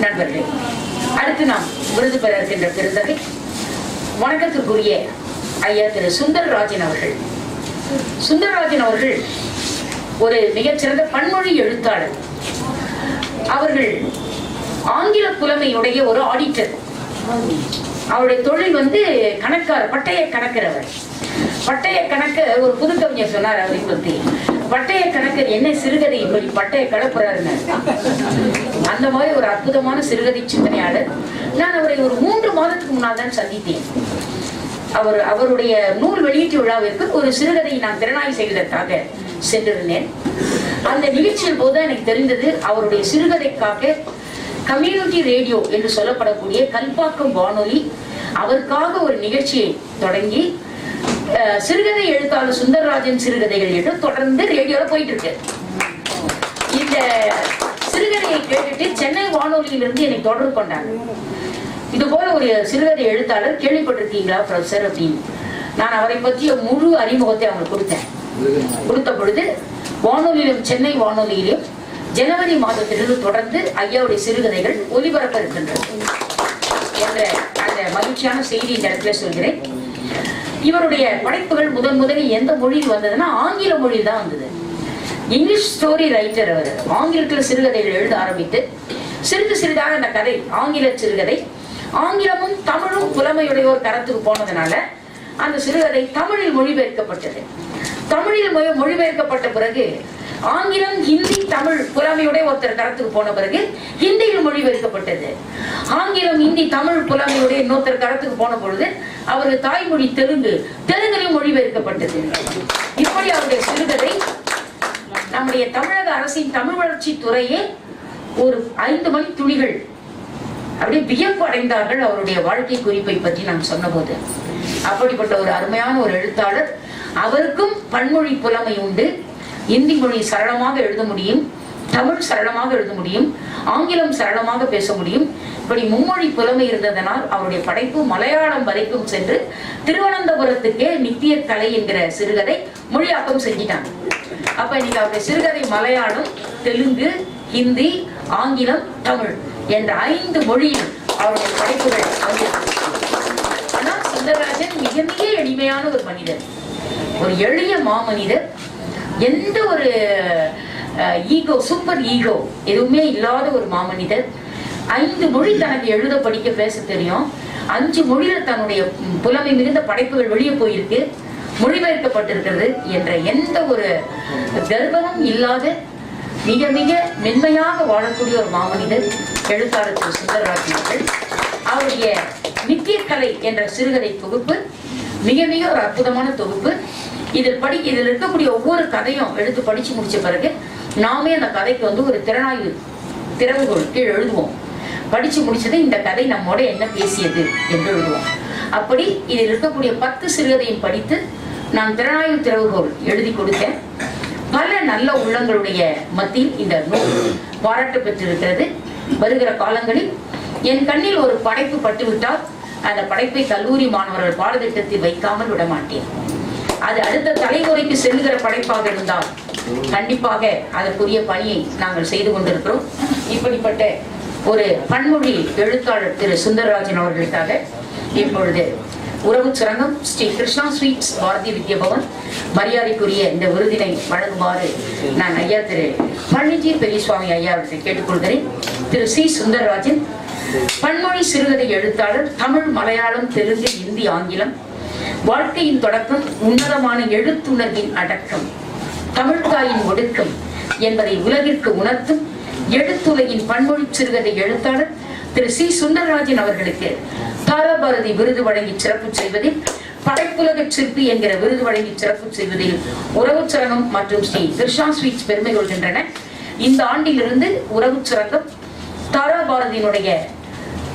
[SPEAKER 2] நண்பர்களே, அடுத்து நாம் விருது பெற இருக்கின்ற பெருந்தகை வணக்கத்திற்குரிய ஐயா திரு சுந்தரராஜன் அவர்கள். சுந்தரராஜன் அவர்கள் ஒரு மிகச்சிறந்த பன்மொழி எழுத்தாளர். அவர்கள் ஆங்கில புலமையுடைய ஒரு ஆடிட்டர். அவருடைய தொழில் கணக்கார், பட்டய கணக்கிறவர். பட்டய கணக்க ஒரு புது கவிஞர் சொன்னார் அவரை பத்தி, பட்டய கணக்கர் என்ன சிறுகதை இப்படி பட்டய கலப்புறாருன்னு. அந்த மாதிரி ஒரு அற்புதமான சிறுகதை சிந்தனையாளர். நான் அவரை ஒரு 3 மாதத்துக்கு முன்னால் தான் சந்தித்தேன். அவருடைய நூல் வெளியீட்டு விழாவிற்கு ஒரு சிறுகதையை நான் திறனாய்வு செய்வதற்காக சென்றிருந்தேன். அந்த நிகழ்ச்சியின் போது எனக்கு தெரிந்தது, அவருடைய சிறுகதைக்காக கம்யூனிட்டி ரேடியோ என்று சொல்லப்படக்கூடிய கல்பாக்கம் வானொலி அவருக்காக ஒரு நிகழ்ச்சியை தொடங்கி சிறுகதை எழுத்தாளர் சுந்தரராஜன் சிறுகதைகள் என்று தொடர்ந்து ரேடியோல போயிட்டு இருக்கு. இந்த சிறுகதையை கேட்டுட்டு சென்னை வானொலியிலிருந்து என்னை தொடர்பு கொண்டாங்க. இது போல ஒரு சிறுகதை எழுத்தாளர் கேள்விப்பட்டிருக்கீங்களா ப்ரொஃபசர் அப்படின்னு. நான் அவரை பற்றிய முழு அறிமுகத்தை அவங்களுக்கு கொடுத்த பொழுது வானொலியிலும் சென்னை வானொலியிலும் ஜனவரி மாதத்திலிருந்து தொடர்ந்து ஐயாவுடைய சிறுகதைகள் ஒலிபரப்ப இருக்கின்றது என்ற அந்த மகிழ்ச்சியான செய்தி இந்த இடத்துல சொல்கிறேன். இவருடைய படைப்புகள் முதலில் எந்த மொழியில் வந்ததுன்னா ஆங்கில மொழியில் தான் வந்தது. இங்கிலீஷ் ஸ்டோரி ரைட்டர் அவர். ஆங்கிலத்தில் சிறுகதைகள் எழுத ஆரம்பித்து சிறிது சிறிதாக அந்த கதை ஆங்கில சிறுகதை, ஆங்கிலமும் தமிழும் புலமையுடைய ஒரு கரத்துக்கு போனதுனால அந்த சிறுகதை தமிழில் மொழிபெயர்க்கப்பட்டது. தமிழில் மொழிபெயர்க்கப்பட்ட பிறகு ஆங்கிலம், ஹிந்தி, தமிழ் புலமையுடைய ஒருத்தர் கரத்துக்கு போன பிறகு ஹிந்தியில் மொழிபெயர்க்கப்பட்டது. ஆங்கிலம், ஹிந்தி, தமிழ் புலமையுடைய இன்னொருத்தர் கரத்துக்கு போன பொழுது அவரது தாய்மொழி தெலுங்கிலும் மொழிபெயர்க்கப்பட்டது. இப்படி அவருடைய சிறுகதை நம்முடைய தமிழக அரசின் தமிழ் வளர்ச்சி துறையே ஒரு 5 மணி துளிகள் அப்படியே வியப்பு அடைந்தார்கள் அவருடைய வாழ்க்கை குறிப்பை பற்றி நாம் சொன்னபோது. அப்படிப்பட்ட ஒரு அருமையான ஒரு எழுத்தாளர். அவருக்கும் பன்மொழி புலமை உண்டு. இந்தி மொழி சரளமாக எழுத முடியும், தமிழ் சரளமாக எழுத முடியும், ஆங்கிலம் சரளமாக பேச முடியும். இப்படி மும்மொழி புலமை இருந்ததனால் அவருடைய படைப்பு மலையாளம் வரைக்கும் சென்று திருவனந்தபுரத்துக்கே நித்திய கலை என்கிற சிறுகதை மொழியாக்கம் செஞ்சிட்டாங்க. அப்ப இன்னைக்கு அவருடைய சிறுகதை மலையாளம், தெலுங்கு, ஹிந்தி, ஆங்கிலம், தமிழ் என்ற 5 மொழியில் அவருடைய படைப்புகள். ஆனால் சுந்தரராஜன் மிக மிக எளிமையான ஒரு மனிதர், ஒரு எளிய மாமனிதர். எந்த ஒரு ஈகோ, சூப்பர் ஈகோ எதுவுமே இல்லாத ஒரு மாமனிதர். 5 மொழி தனக்கு எழுத, படிக்க, பேச தெரியும். 5 மொழியில தன்னுடைய புலமை மிகுந்த படைப்புகள் வெளியே போயிருக்கு, மொழிபெயர்க்கப்பட்டிருக்கிறது என்ற எந்த ஒரு கர்வமும் இல்லாத மிக மிக மென்மையாக வாழக்கூடிய ஒரு மாமனிதர் எழுத்தாளர் திரு சுந்தரராஜன் அவர்கள். அவருடைய நித்திய கலை என்ற சிறுகதை தொகுப்பு மிக மிக ஒரு அற்புதமான தொகுப்பு. இதில் இருக்கக்கூடிய ஒவ்வொரு கதையும் எடுத்து படிச்சு முடிச்ச பிறகு நாமே அந்த கதைக்கு ஒரு திறனாய்வு திறவுகோல் கீழ் எழுதுவோம். படிச்சு முடிச்சது இந்த கதை நம்மோட என்ன பேசியது என்று எழுதுவோம். அப்படி இதில் இருக்கக்கூடிய 10 சிறுகதையும் படித்து நான் திறனாய்வு திறவுகோல் எழுதி கொடுத்தேன். பல நல்ல உள்ளங்களுடைய மத்தியில் இந்த நூல் பாராட்டு பெற்றிருக்கிறது. வருகிற காலங்களில் என் கண்ணில் ஒரு படைப்பு பட்டுவிட்டால் அந்த படைப்பை கல்லூரி மாணவர்கள் பாடத்திட்டத்தில் வைக்காமல் விட மாட்டேன். அது அடுத்த தலைமுறைக்கு செல்லுகிற படைப்பாக இருந்தால் கண்டிப்பாக அதற்குரிய பணியை நாங்கள் செய்து கொண்டிருக்கிறோம். இப்படிப்பட்ட ஒரு பன்மொழி எழுத்தாளர் திரு சுந்தரராஜன் அவர்களுக்காக இப்பொழுது உறவு சுரங்கம் ஸ்ரீ கிருஷ்ணா ஸ்வீட்ஸ் பாரதி வித்யா பவன் மரியாதைக்குரிய இந்த விருதினை வழங்குமாறு நான் ஐயா திரு பழனிஜி பெரியசுவாமி ஐயா அவர்களை கேட்டுக்கொள்கிறேன். திரு சி சுந்தரராஜன் பன்மொழி சிறுகதை எழுத்தாளர், தமிழ், மலையாளம், தெலுங்கு, இந்தி, ஆங்கிலம். வாழ்க்கையின் தொடக்கம் உன்னதமான எழுத்துணர்வின் அடக்கம், தமிழ்தாயின் ஒடுக்கம் என்பதை உலகிற்கு உணர்த்தும் எழுத்துலகின் பன்மொழி சிறுகதை எழுத்தாளர் திரு சி சுந்தரராஜன் அவர்களுக்கு தாராபாரதி விருது வழங்கி சிறப்பு செய்வதில், படைப்புலக சிற்பி என்கிற விருது வழங்கி சிறப்பு செய்வதில் உறவு சுரங்கம் மற்றும் ஸ்ரீ கிருஷ்ணா ஸ்வீட்ஸ் பெருமை கொள்கின்றன. இந்த ஆண்டிலிருந்து உறவு சுரங்கம் தாராபாரதியினுடைய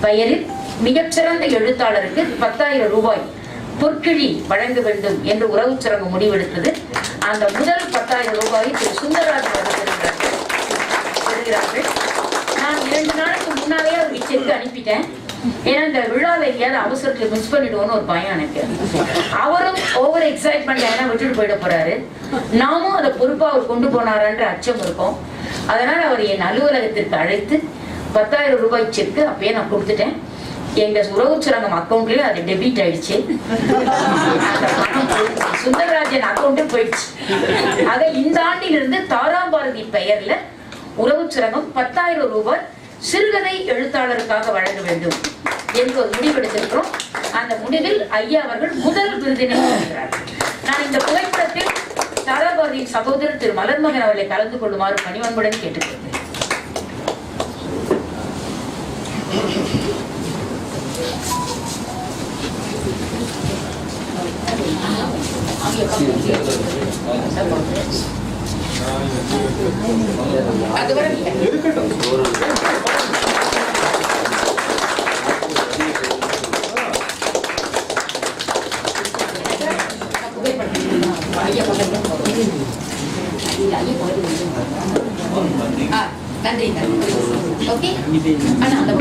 [SPEAKER 2] பெயரில் மிகச்சிறந்த எழுத்தாளருக்கு 10,000 ரூபாய் பொற்கிழி வழங்க வேண்டும் என்று உறவு சுரங்கம் முடிவெடுத்தது. அந்த முதல் 10,000 ரூபாயை திரு சுந்தரராஜன் பெறுகிறார்கள். நான் 2 நாளைக்கு முன்னாலே அவருக்கு செக் அனுப்பிட்டேன். ஏன்னா இந்த விழாவை எங்கேயாவது அவசரத்தில் மிஸ் பண்ணிடுவோன்னு ஒரு பயம் எனக்கு. அவரும் ஓவர் எக்ஸைட்மெண்ட் ஏன்னா விட்டுட்டு போயிட போறாரு, நாமும் அதை பொறுப்பா அவர் கொண்டு போனாரான்ற அச்சம் இருக்கும். அதனால அவர் என் அலுவலகத்திற்கு அழைத்து 10,000 ரூபாய் செக்கு அப்பயே நான் கொடுத்துட்டேன். எங்க உறவு சுரங்கம் அக்கௌண்ட்லயும் அது டெபிட் ஆயிடுச்சு, சுந்தரராஜன் அக்கௌண்ட்டு போயிடுச்சு. ஆக இந்த ஆண்டிலிருந்து தாராபாரதி பெயர்ல உறவு சுரங்கம் 10,000 ரூபாய் சிறுகதை எழுத்தாளருக்காக வழங்க வேண்டும் என்று ஒரு முடிவெடுத்திருக்கிறோம். அந்த முடிவில் ஐயா அவர்கள் முதல் விருதினை பெறுகிறார். நான் இந்த புகைப்படத்தில் தாராபாரதியின் சகோதரர் திரு மலர்மகன் அவர்களை கலந்து கொள்ளுமாறு பணிவன்புடன் கேட்டுக்கொள்கிறேன். நன்றி. ஓகே அண்ணா அந்த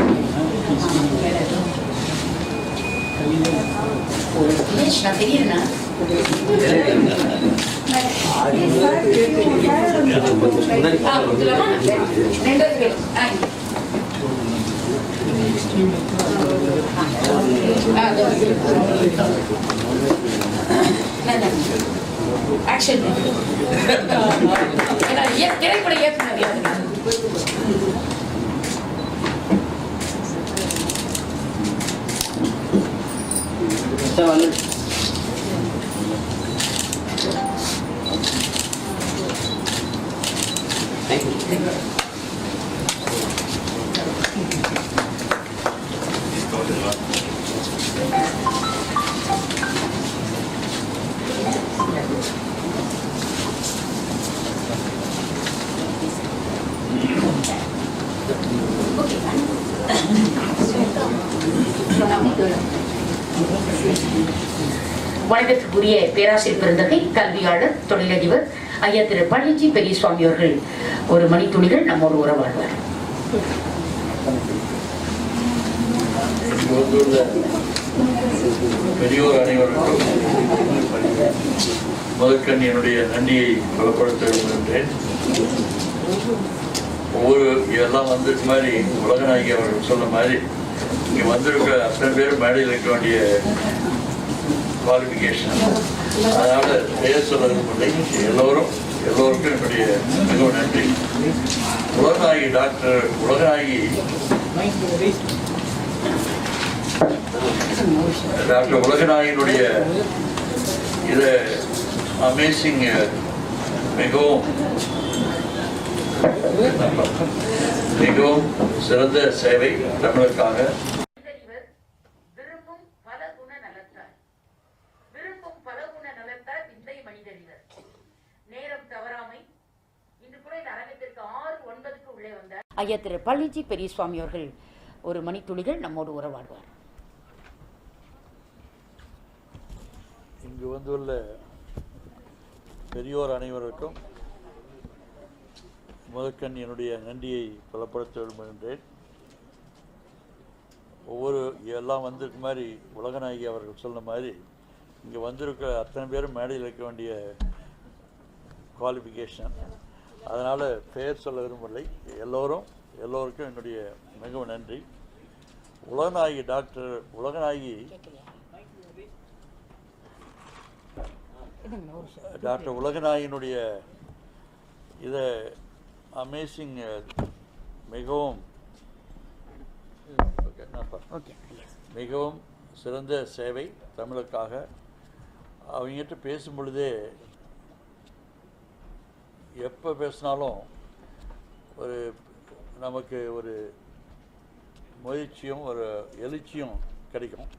[SPEAKER 2] நான் தெரியுதுண்ணா. ஆக்ஷன் திரைப்பட இயக்குனர் வணக்கத்துக்குரிய பேராசிரியர் பெருந்தகை, கல்வியாளர், தொழிலதிபர் ஐயா திரு பழனிஜி பெரியசுவாமி அவர்கள் ஒரு மணித்துளிகள் நம்மோடு உறவாடுவார்.
[SPEAKER 4] பெரியோர் அனைவருக்கும் முதற்கண் என்னுடைய நன்றியை பலப்படுத்த விரும்புகின்றேன். எல்லாம் வந்திருக்க மாதிரி உலகநாயகி அவர்கள் சொன்ன மாதிரி இங்கே வந்திருக்கிற அத்தனை பேர் மேடையில் இருக்க வேண்டிய குவாலிஃபிகேஷன். அதனால் பெயர் சொல்ல விரும்பவில்லை. எல்லோருக்கும் என்னுடைய மிகவும் நன்றி. உலகநாயகி டாக்டர் உலகநாயகினுடைய இது அமேசிங், மிகவும் சிறந்த சேவை தமிழுக்காக.
[SPEAKER 2] ஐயா திரு பழனிஜி பெரியசுவாமி அவர்கள் ஒரு மணித்துளிகள் நம்மோடு உறவாடுவார்.
[SPEAKER 4] இங்கு வந்துள்ள பெரியோர் அனைவருக்கும் முதற்கண் என்னுடைய நன்றியை பலப்படுத்த விரும்புகின்றேன். எல்லாம் வந்திருக்க மாதிரி உலகநாயகி அவர்கள் சொன்ன மாதிரி இங்கே வந்திருக்கிற அத்தனை பேரும் மேடையில் இருக்க வேண்டிய குவாலிஃபிகேஷன். அதனால் பெயர் சொல்ல விரும்பவில்லை. எல்லோருக்கும் என்னுடைய மிகவும் நன்றி. டாக்டர் உலகநாயகி டாக்டர் உலகநாயகனுடைய இதை அமேசிங் மிகவும் மிகவும் சிறந்த சேவை தமிழுக்காக. அவங்ககிட்ட பேசும் பொழுதே எப்போ பேசினாலும் ஒரு நமக்கு ஒரு முயற்சியும் ஒரு எழுச்சியும் கிடைக்கும்.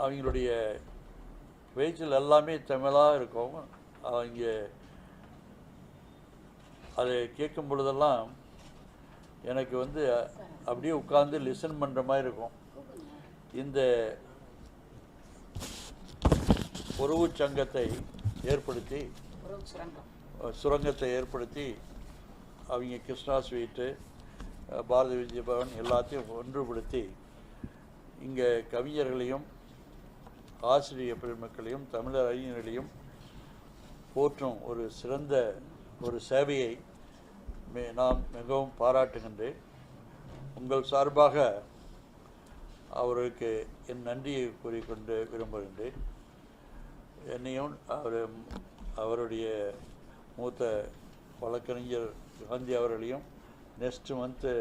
[SPEAKER 4] அவங்களுடைய பேச்சில் எல்லாமே தமிழாக இருக்கும். அவங்க அதை கேட்கும் பொழுதெல்லாம் எனக்கு வந்து அப்படியே உட்கார்ந்து லிசன் பண்ணுற மாதிரி இருக்கும். இந்த உறவு சங்கத்தை ஏற்படுத்தி சுரங்கத்தை ஏற்படுத்தி அவங்க கிருஷ்ணா ஸ்வீட்டு பாரதி விஜயபவன் எல்லாத்தையும் ஒன்றுபடுத்தி இங்கே கவிஞர்களையும் ஆசிரியர் பெருமக்களையும் தமிழர் அறிஞர்களையும் போற்றும் ஒரு சிறந்த ஒரு சேவையை நான் மிகவும் பாராட்டுகின்றேன். உங்கள் சார்பாக அவருக்கு என் நன்றியை கூறிக்கொண்டு விரும்புகின்றேன். என்னையும் அவருடைய மூத்த வழக்கறிஞர் காந்தி அவர்களையும் நெக்ஸ்ட் மந்த்து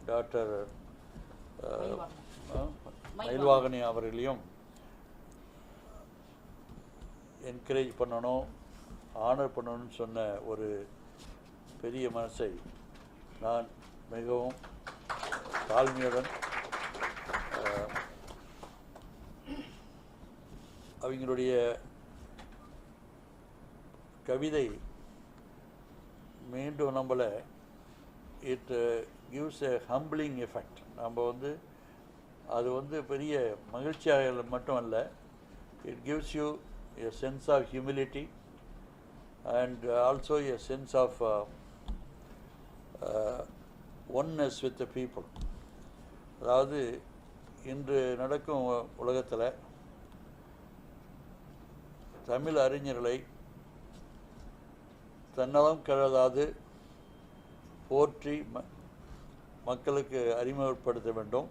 [SPEAKER 4] டாக்டர் மயில்வாகனி அவர்களையும் என்கரேஜ் பண்ணணும், ஆனர் பண்ணணும்னு சொன்ன ஒரு பெரிய மனசை நான் மிகவும் தாழ்மையுடன் அவங்களுடைய கவிதை மீண்டும் நம்மளை it gives a humbling effect. நம்ம வந்து அது வந்து பெரிய மகிழ்ச்சியாக மட்டும் அல்ல, it gives you a sense of humility and also a sense of oneness with the people. அதாவது இன்று நடக்கும் உலகத்தில் தமிழ் அறிஞர்களை தன்னலம் கருதாது போற்றி மக்களுக்கு அறிமுகப்படுத்த வேண்டும்.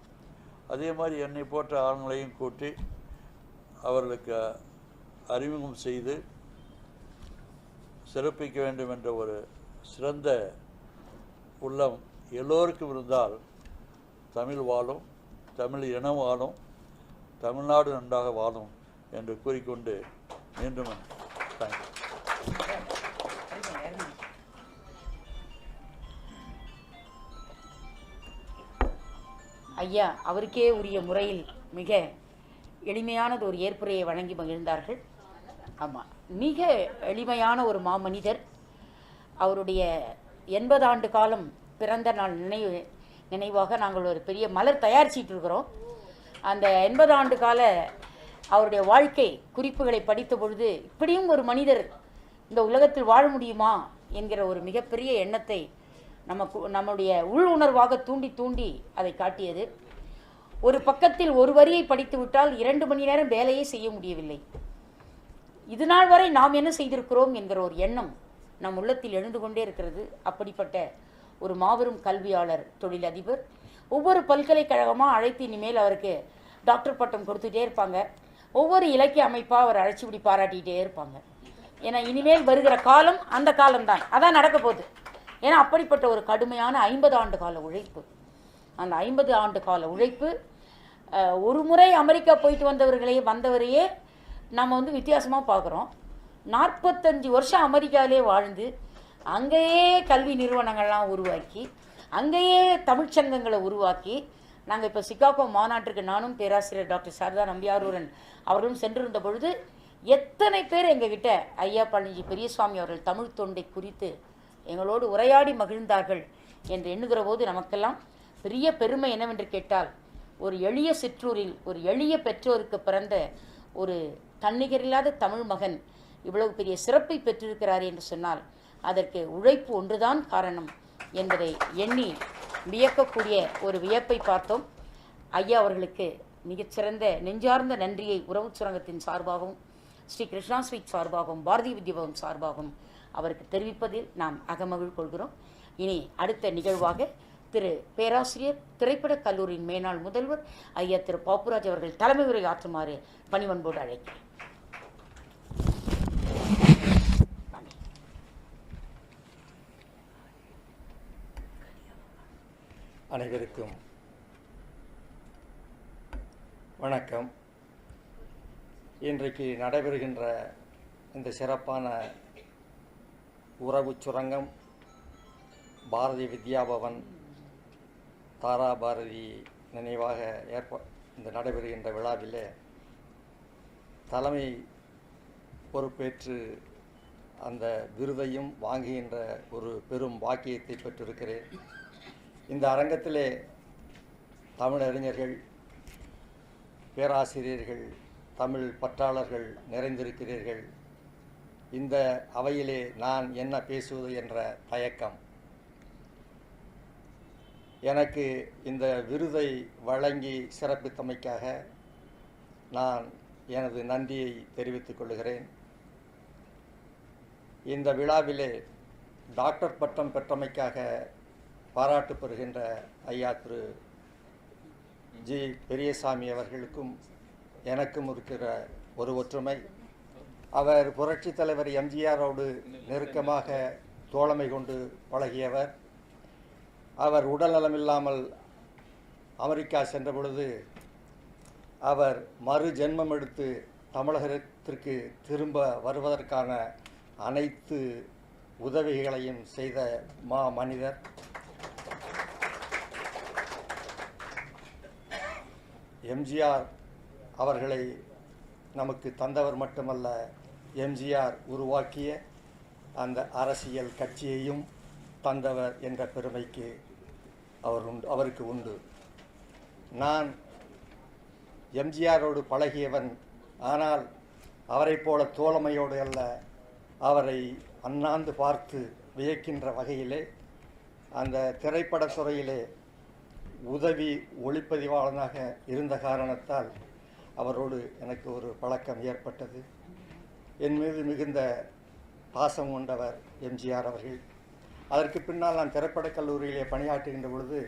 [SPEAKER 4] அதே மாதிரி என்னை போன்ற ஆண்களையும் கூட்டி அவர்களுக்கு அறிமுகம் செய்து சிறப்பிக்க வேண்டும் என்ற ஒரு சிறந்த உள்ளம் எல்லோருக்கும் இருந்தால் தமிழ் வாழும், தமிழ் இனம் வாழும், தமிழ்நாடு நன்றாக வாழும் என்று கூறிக்கொண்டு மீண்டும் தேங்க்யூ.
[SPEAKER 2] ஐயா அவருக்கே உரிய முறையில் மிக எளிமையானது ஒரு ஏற்புரையை வழங்கி மகிழ்ந்தார்கள். ஆமாம், மிக எளிமையான ஒரு மாமனிதர். அவருடைய 80 ஆண்டு காலம் பிறந்த நாள் நினைவாக நாங்கள் ஒரு பெரிய மலர் தயாரிச்சிட்டு இருக்கிறோம். அந்த 80 ஆண்டு கால அவருடைய வாழ்க்கை குறிப்புகளை படித்த பொழுது இப்படியும் ஒரு மனிதர் இந்த உலகத்தில் வாழ முடியுமா என்கிற ஒரு மிகப்பெரிய எண்ணத்தை நம்முடைய உள் உணர்வாக தூண்டி அதை காட்டியது. ஒரு பக்கத்தில் ஒரு வரியை படித்து விட்டால் 2 மணி நேரம் வேலையே செய்ய முடியவில்லை. இது நாள் வரை நாம் என்ன செய்திருக்கிறோம் என்கிற ஒரு எண்ணம் நம் உள்ளத்தில் எழுந்து கொண்டே இருக்கிறது. அப்படிப்பட்ட ஒரு மாபெரும் கல்வியாளர், தொழிலதிபர். ஒவ்வொரு பல்கலைக்கழகமாக அழைத்து இனிமேல் அவருக்கு டாக்டர் பட்டம் கொடுத்துட்டே இருப்பாங்க. ஒவ்வொரு இலக்கிய அமைப்பாக அவர் அழைச்சி இப்படி பாராட்டிகிட்டே இருப்பாங்க. ஏன்னா இனிமேல் வருகிற காலம் அந்த காலம்தான், அதான் நடக்க போகுது. ஏன்னா அப்படிப்பட்ட ஒரு கடுமையான 50 ஆண்டு கால உழைப்பு. அந்த 50 ஆண்டு கால உழைப்பு, ஒரு முறை அமெரிக்கா போயிட்டு வந்தவரையே நம்ம வந்து வித்தியாசமாக பார்க்குறோம். 45 வருஷம் அமெரிக்காவிலே வாழ்ந்து அங்கேயே கல்வி நிறுவனங்கள்லாம் உருவாக்கி அங்கேயே தமிழ்ச்சங்கங்களை உருவாக்கி நாங்கள் இப்போ சிகாகோ மாநாட்டிற்கு நானும் பேராசிரியர் டாக்டர் சாரதா நம்பியாரூரன் அவர்களும் சென்றிருந்த பொழுது எத்தனை பேர் எங்ககிட்ட ஐயா பழனிஜி பெரியசுவாமி அவர்கள் தமிழ் தொண்டை குறித்து எங்களோடு உரையாடி மகிழ்ந்தார்கள் என்று எண்ணுகிற போது நமக்கெல்லாம் பெரிய பெருமை என்னவென்று கேட்டால், ஒரு எளிய சிற்றூரில் ஒரு எளிய பெற்றோருக்கு பிறந்த ஒரு தன்னிகரில்லாத தமிழ் மகன் இவ்வளவு பெரிய சிறப்பை பெற்றிருக்கிறார் என்று சொன்னால் அதற்கு உழைப்பு ஒன்றுதான் காரணம் என்பதை எண்ணி வியக்கக்கூடிய ஒரு வியப்பை பார்த்தோம். ஐயா அவர்களுக்கு மிகச்சிறந்த நெஞ்சார்ந்த நன்றியை உறவு சுரங்கத்தின் சார்பாகவும் ஸ்ரீ கிருஷ்ணா ஸ்வீட் சார்பாகவும் பாரதி வித்யாபவன் சார்பாகவும் அவருக்கு தெரிவிப்பதில் நாம் அகமகிழ் கொள்கிறோம். இனி அடுத்த நிகழ்வாக திரு பேராசிரியர் திரைப்படக் கல்லூரியின் மேனாள் முதல்வர் ஐயா திரு பாப்புராஜ் அவர்கள் தலைமை உரை ஆற்றுமாறு பணிவன்போடு அழைக்கிறேன்.
[SPEAKER 5] அனைவருக்கும் வணக்கம். இன்றைக்கு நடைபெறுகின்ற இந்த சிறப்பான உறவு சுரங்கம் பாரதிய வித்யாபவன் தாரா பாரதி நினைவாக இந்த நடைபெறுகின்ற விழாவிலே தலைமை பொறுப்பேற்று அந்த விருதையும் வாங்குகின்ற ஒரு பெரும் பாக்கியத்தை பெற்றிருக்கிறேன். இந்த அரங்கத்திலே தமிழறிஞர்கள், பேராசிரியர்கள், தமிழ் பற்றாளர்கள் நிறைந்திருக்கிறீர்கள். இந்த அவையிலே நான் என்ன பேசுவது என்ற தயக்கம். எனக்கு இந்த விருதை வழங்கி சிறப்பித்தமைக்காக நான் எனது நன்றியை தெரிவித்துக் கொள்கிறேன். இந்த விழாவிலே டாக்டர் பட்டம் பெற்றமைக்காக பாராட்டு பெறுகின்ற ஐயா திரு ஜி பெரியசாமி அவர்களுக்கும் எனக்கும் இருக்கிற ஒரு ஒற்றுமை, அவர் புரட்சித் தலைவர் எம்ஜிஆரோடு நெருக்கமாக தோழமை கொண்டு பழகியவர். அவர் உடல்நலமில்லாமல் அமெரிக்கா சென்ற பொழுது அவர் மறு ஜென்மம் எடுத்து தமிழகத்திற்கு திரும்ப வருவதற்கான அனைத்து உதவிகளையும் செய்த மனிதர். எம்ஜிஆர் அவர்களை நமக்கு தந்தவர் மட்டுமல்ல, எம்ஜிஆர் உருவாக்கிய அந்த அரசியல் கட்சியையும் தந்தவர் என்ற பெருமைக்கு அவருக்கு உண்டு. நான் எம்ஜிஆரோடு பழகியவன், ஆனால் அவரை போல தோழமையோடு அல்ல, அவரை அண்ணாந்து பார்த்து வியக்கின்ற வகையிலே அந்த திரைப்படத்துறையிலே உதவி ஒளிப்பதிவாளனாக இருந்த காரணத்தால் அவரோடு எனக்கு ஒரு பழக்கம் ஏற்பட்டது. என் மீது மிகுந்த பாசம் கொண்டவர் எம்ஜிஆர் அவர்கள். அதற்கு பின்னால் நான் திரைப்படக் கல்லூரியிலே பணியாற்றுகின்ற பொழுது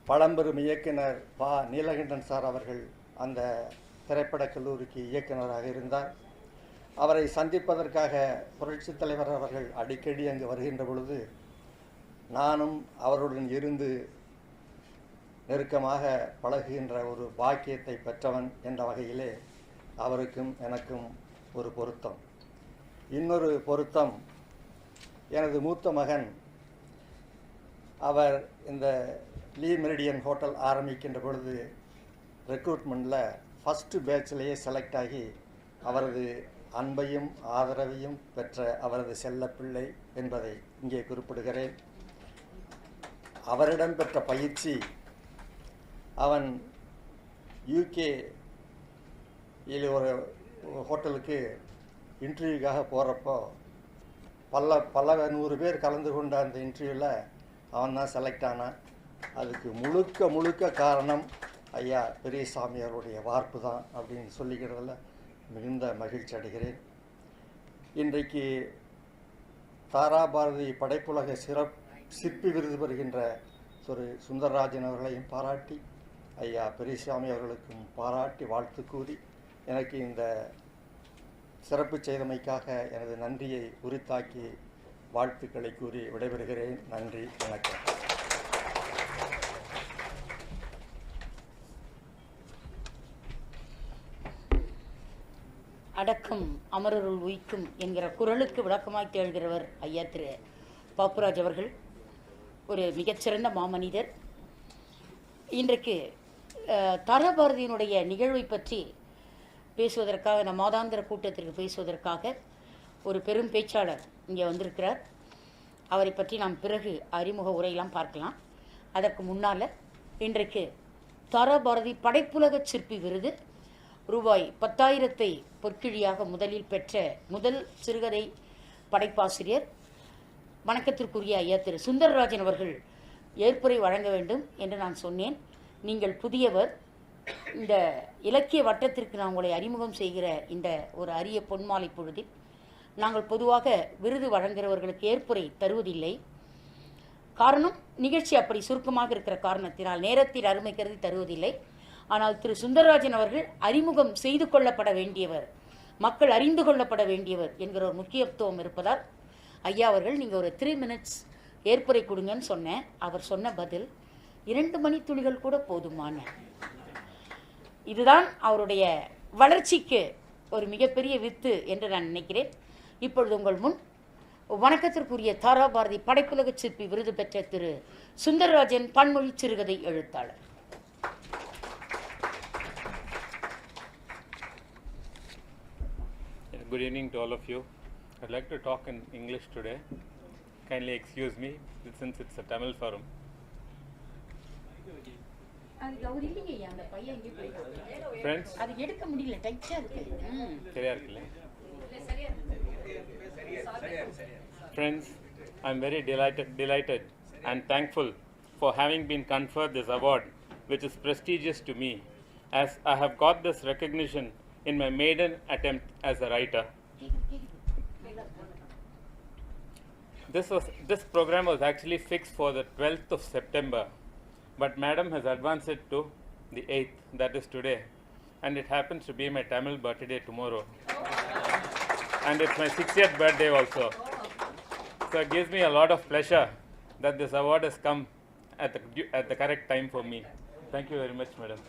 [SPEAKER 5] பழம்பெரும் இயக்குனர் நீலகண்டன் சார் அவர்கள் அந்த திரைப்படக் கல்லூரிக்கு இயக்குனராக இருந்தார். அவரை சந்திப்பதற்காக புரட்சித் தலைவர் அவர்கள் அடிக்கடி அங்கு வருகின்ற பொழுது நானும் அவருடன் இருந்து நெருக்கமாக பழகுகின்ற ஒரு பாக்கியத்தை பெற்றவன் என்ற வகையிலே அவருக்கும் எனக்கும் ஒரு பொருத்தம். இன்னொரு பொருத்தம், எனது மூத்த மகன், அவர் இந்த லீ மெரிடியன் ஹோட்டல் ஆரம்பிக்கின்ற பொழுது ரெக்ரூட்மெண்ட்டில் ஃபஸ்ட்டு பேட்ச்லேயே செலக்ட் ஆகி அவரது அன்பையும் ஆதரவையும் பெற்ற அவரது செல்ல பிள்ளை என்பதை இங்கே குறிப்பிடுகிறேன். அவரிடம் பெற்ற பயிற்சி, அவன் யூகேயில் ஒரு ஹோட்டலுக்கு இன்டர்வியூக்காக போகிறப்போ பல 100 பேர் கலந்து கொண்ட அந்த இன்டர்வியூவில் அவன் தான் செலக்ட் ஆனான். அதுக்கு முழுக்க காரணம் ஐயா பெரியசாமி அவருடைய வார்ப்பு தான் அப்படின்னு சொல்லிக்கிறதில் மிகுந்த மகிழ்ச்சி அடைகிறேன். இன்றைக்கு தாரா பாரதி படைப்புலக சிற்பி விருது பெறுகின்ற திரு சுந்தரராஜன் அவர்களையும் பாராட்டி, ஐயா பெரியசாமி அவர்களுக்கும் பாராட்டி வாழ்த்து கூறி, எனக்கு இந்த சிறப்பு செய்தமைக்காக எனது நன்றியை உரித்தாக்கி வாழ்த்துக்களை கூறி விடைபெறுகிறேன். நன்றி, வணக்கம்.
[SPEAKER 2] அடக்கம் அமரருள் உய்க்கும் என்கிற குரலுக்கு விளக்கமாய் திகழ்கிறவர் ஐயா திரு பாப்புராஜ் அவர்கள். ஒரு மிகச்சிறந்த மாமனிதர். இன்றைக்கு தாரா பாரதியினுடைய நிகழ்வை பற்றி பேசுவதற்காக, நம் மாதாந்திர கூட்டத்திற்கு பேசுவதற்காக ஒரு பெரும் பேச்சாளர் இங்கே வந்திருக்கிறார். அவரை பற்றி நாம் பிறகு அறிமுக உரையெல்லாம் பார்க்கலாம். அதற்கு முன்னால் இன்றைக்கு தாரா பாரதி படைப்புலக சிற்பி விருது ரூபாய் 10,000 பொற்கிழியாக முதலில் பெற்ற முதல் சிறுகதை படைப்பாசிரியர் வணக்கத்திற்குரிய ஐயா திரு சுந்தரராஜன் அவர்கள் ஏற்புரை வழங்க வேண்டும் என்று நான் சொன்னேன். நீங்கள் புதியவர், இந்த இலக்கிய வட்டத்திற்கு நான் உங்களை அறிமுகம் செய்கிற இந்த ஒரு அரிய பொன்மாலை பொழுதில் நாங்கள் பொதுவாக விருது வழங்குகிறவர்களுக்கு ஏற்புரை தருவதில்லை. காரணம், நிகழ்ச்சி அப்படி சுருக்கமாக இருக்கிற காரணத்தினால் நேரத்தில் அருமை கருதி தருவதில்லை. ஆனால் திரு சுந்தரராஜன் அவர்கள் அறிமுகம் செய்து கொள்ளப்பட வேண்டியவர். மக்கள் அறிந்து கொள்ளப்பட வேண்டியவர் என்கிற ஒரு முக்கியத்துவம் இருப்பதால் ஐயா அவர்கள் நீங்கள் ஒரு 3 minutes ஏற்புரை கொடுங்கன்னு சொன்னேன். அவர் சொன்ன பதில் 2 மணித்துளிகள் கூட போதுமான. இதுதான் அவருடைய வளர்ச்சிக்கு ஒரு மிகப்பெரிய வித்து என்று நான் நினைக்கிறேன். இப்பொழுது உங்கள் முன் வணக்கத்திற்குரிய தாரா பாரதி படைப்புலக சிற்பி விருது பெற்ற திரு சுந்தரராஜன் பன்மொழி சிறுகதை எழுத்தாளர்.
[SPEAKER 6] Good evening to all of you. I'd like to talk in English today. Kindly excuse me since it's a Tamil forum. Friends, Friends, I'm very delighted and thankful for having been conferred this award, which is prestigious to me, as I have got this recognition in my maiden attempt as a writer. This program was actually fixed for the 12th of September, but Madam has advanced it to the 8th, that is today, and it happens to be my Tamil birthday tomorrow. And it's my 60th birthday also. So it gives me a lot of pleasure that this award has come at the correct time for me. Thank you very much, Madam.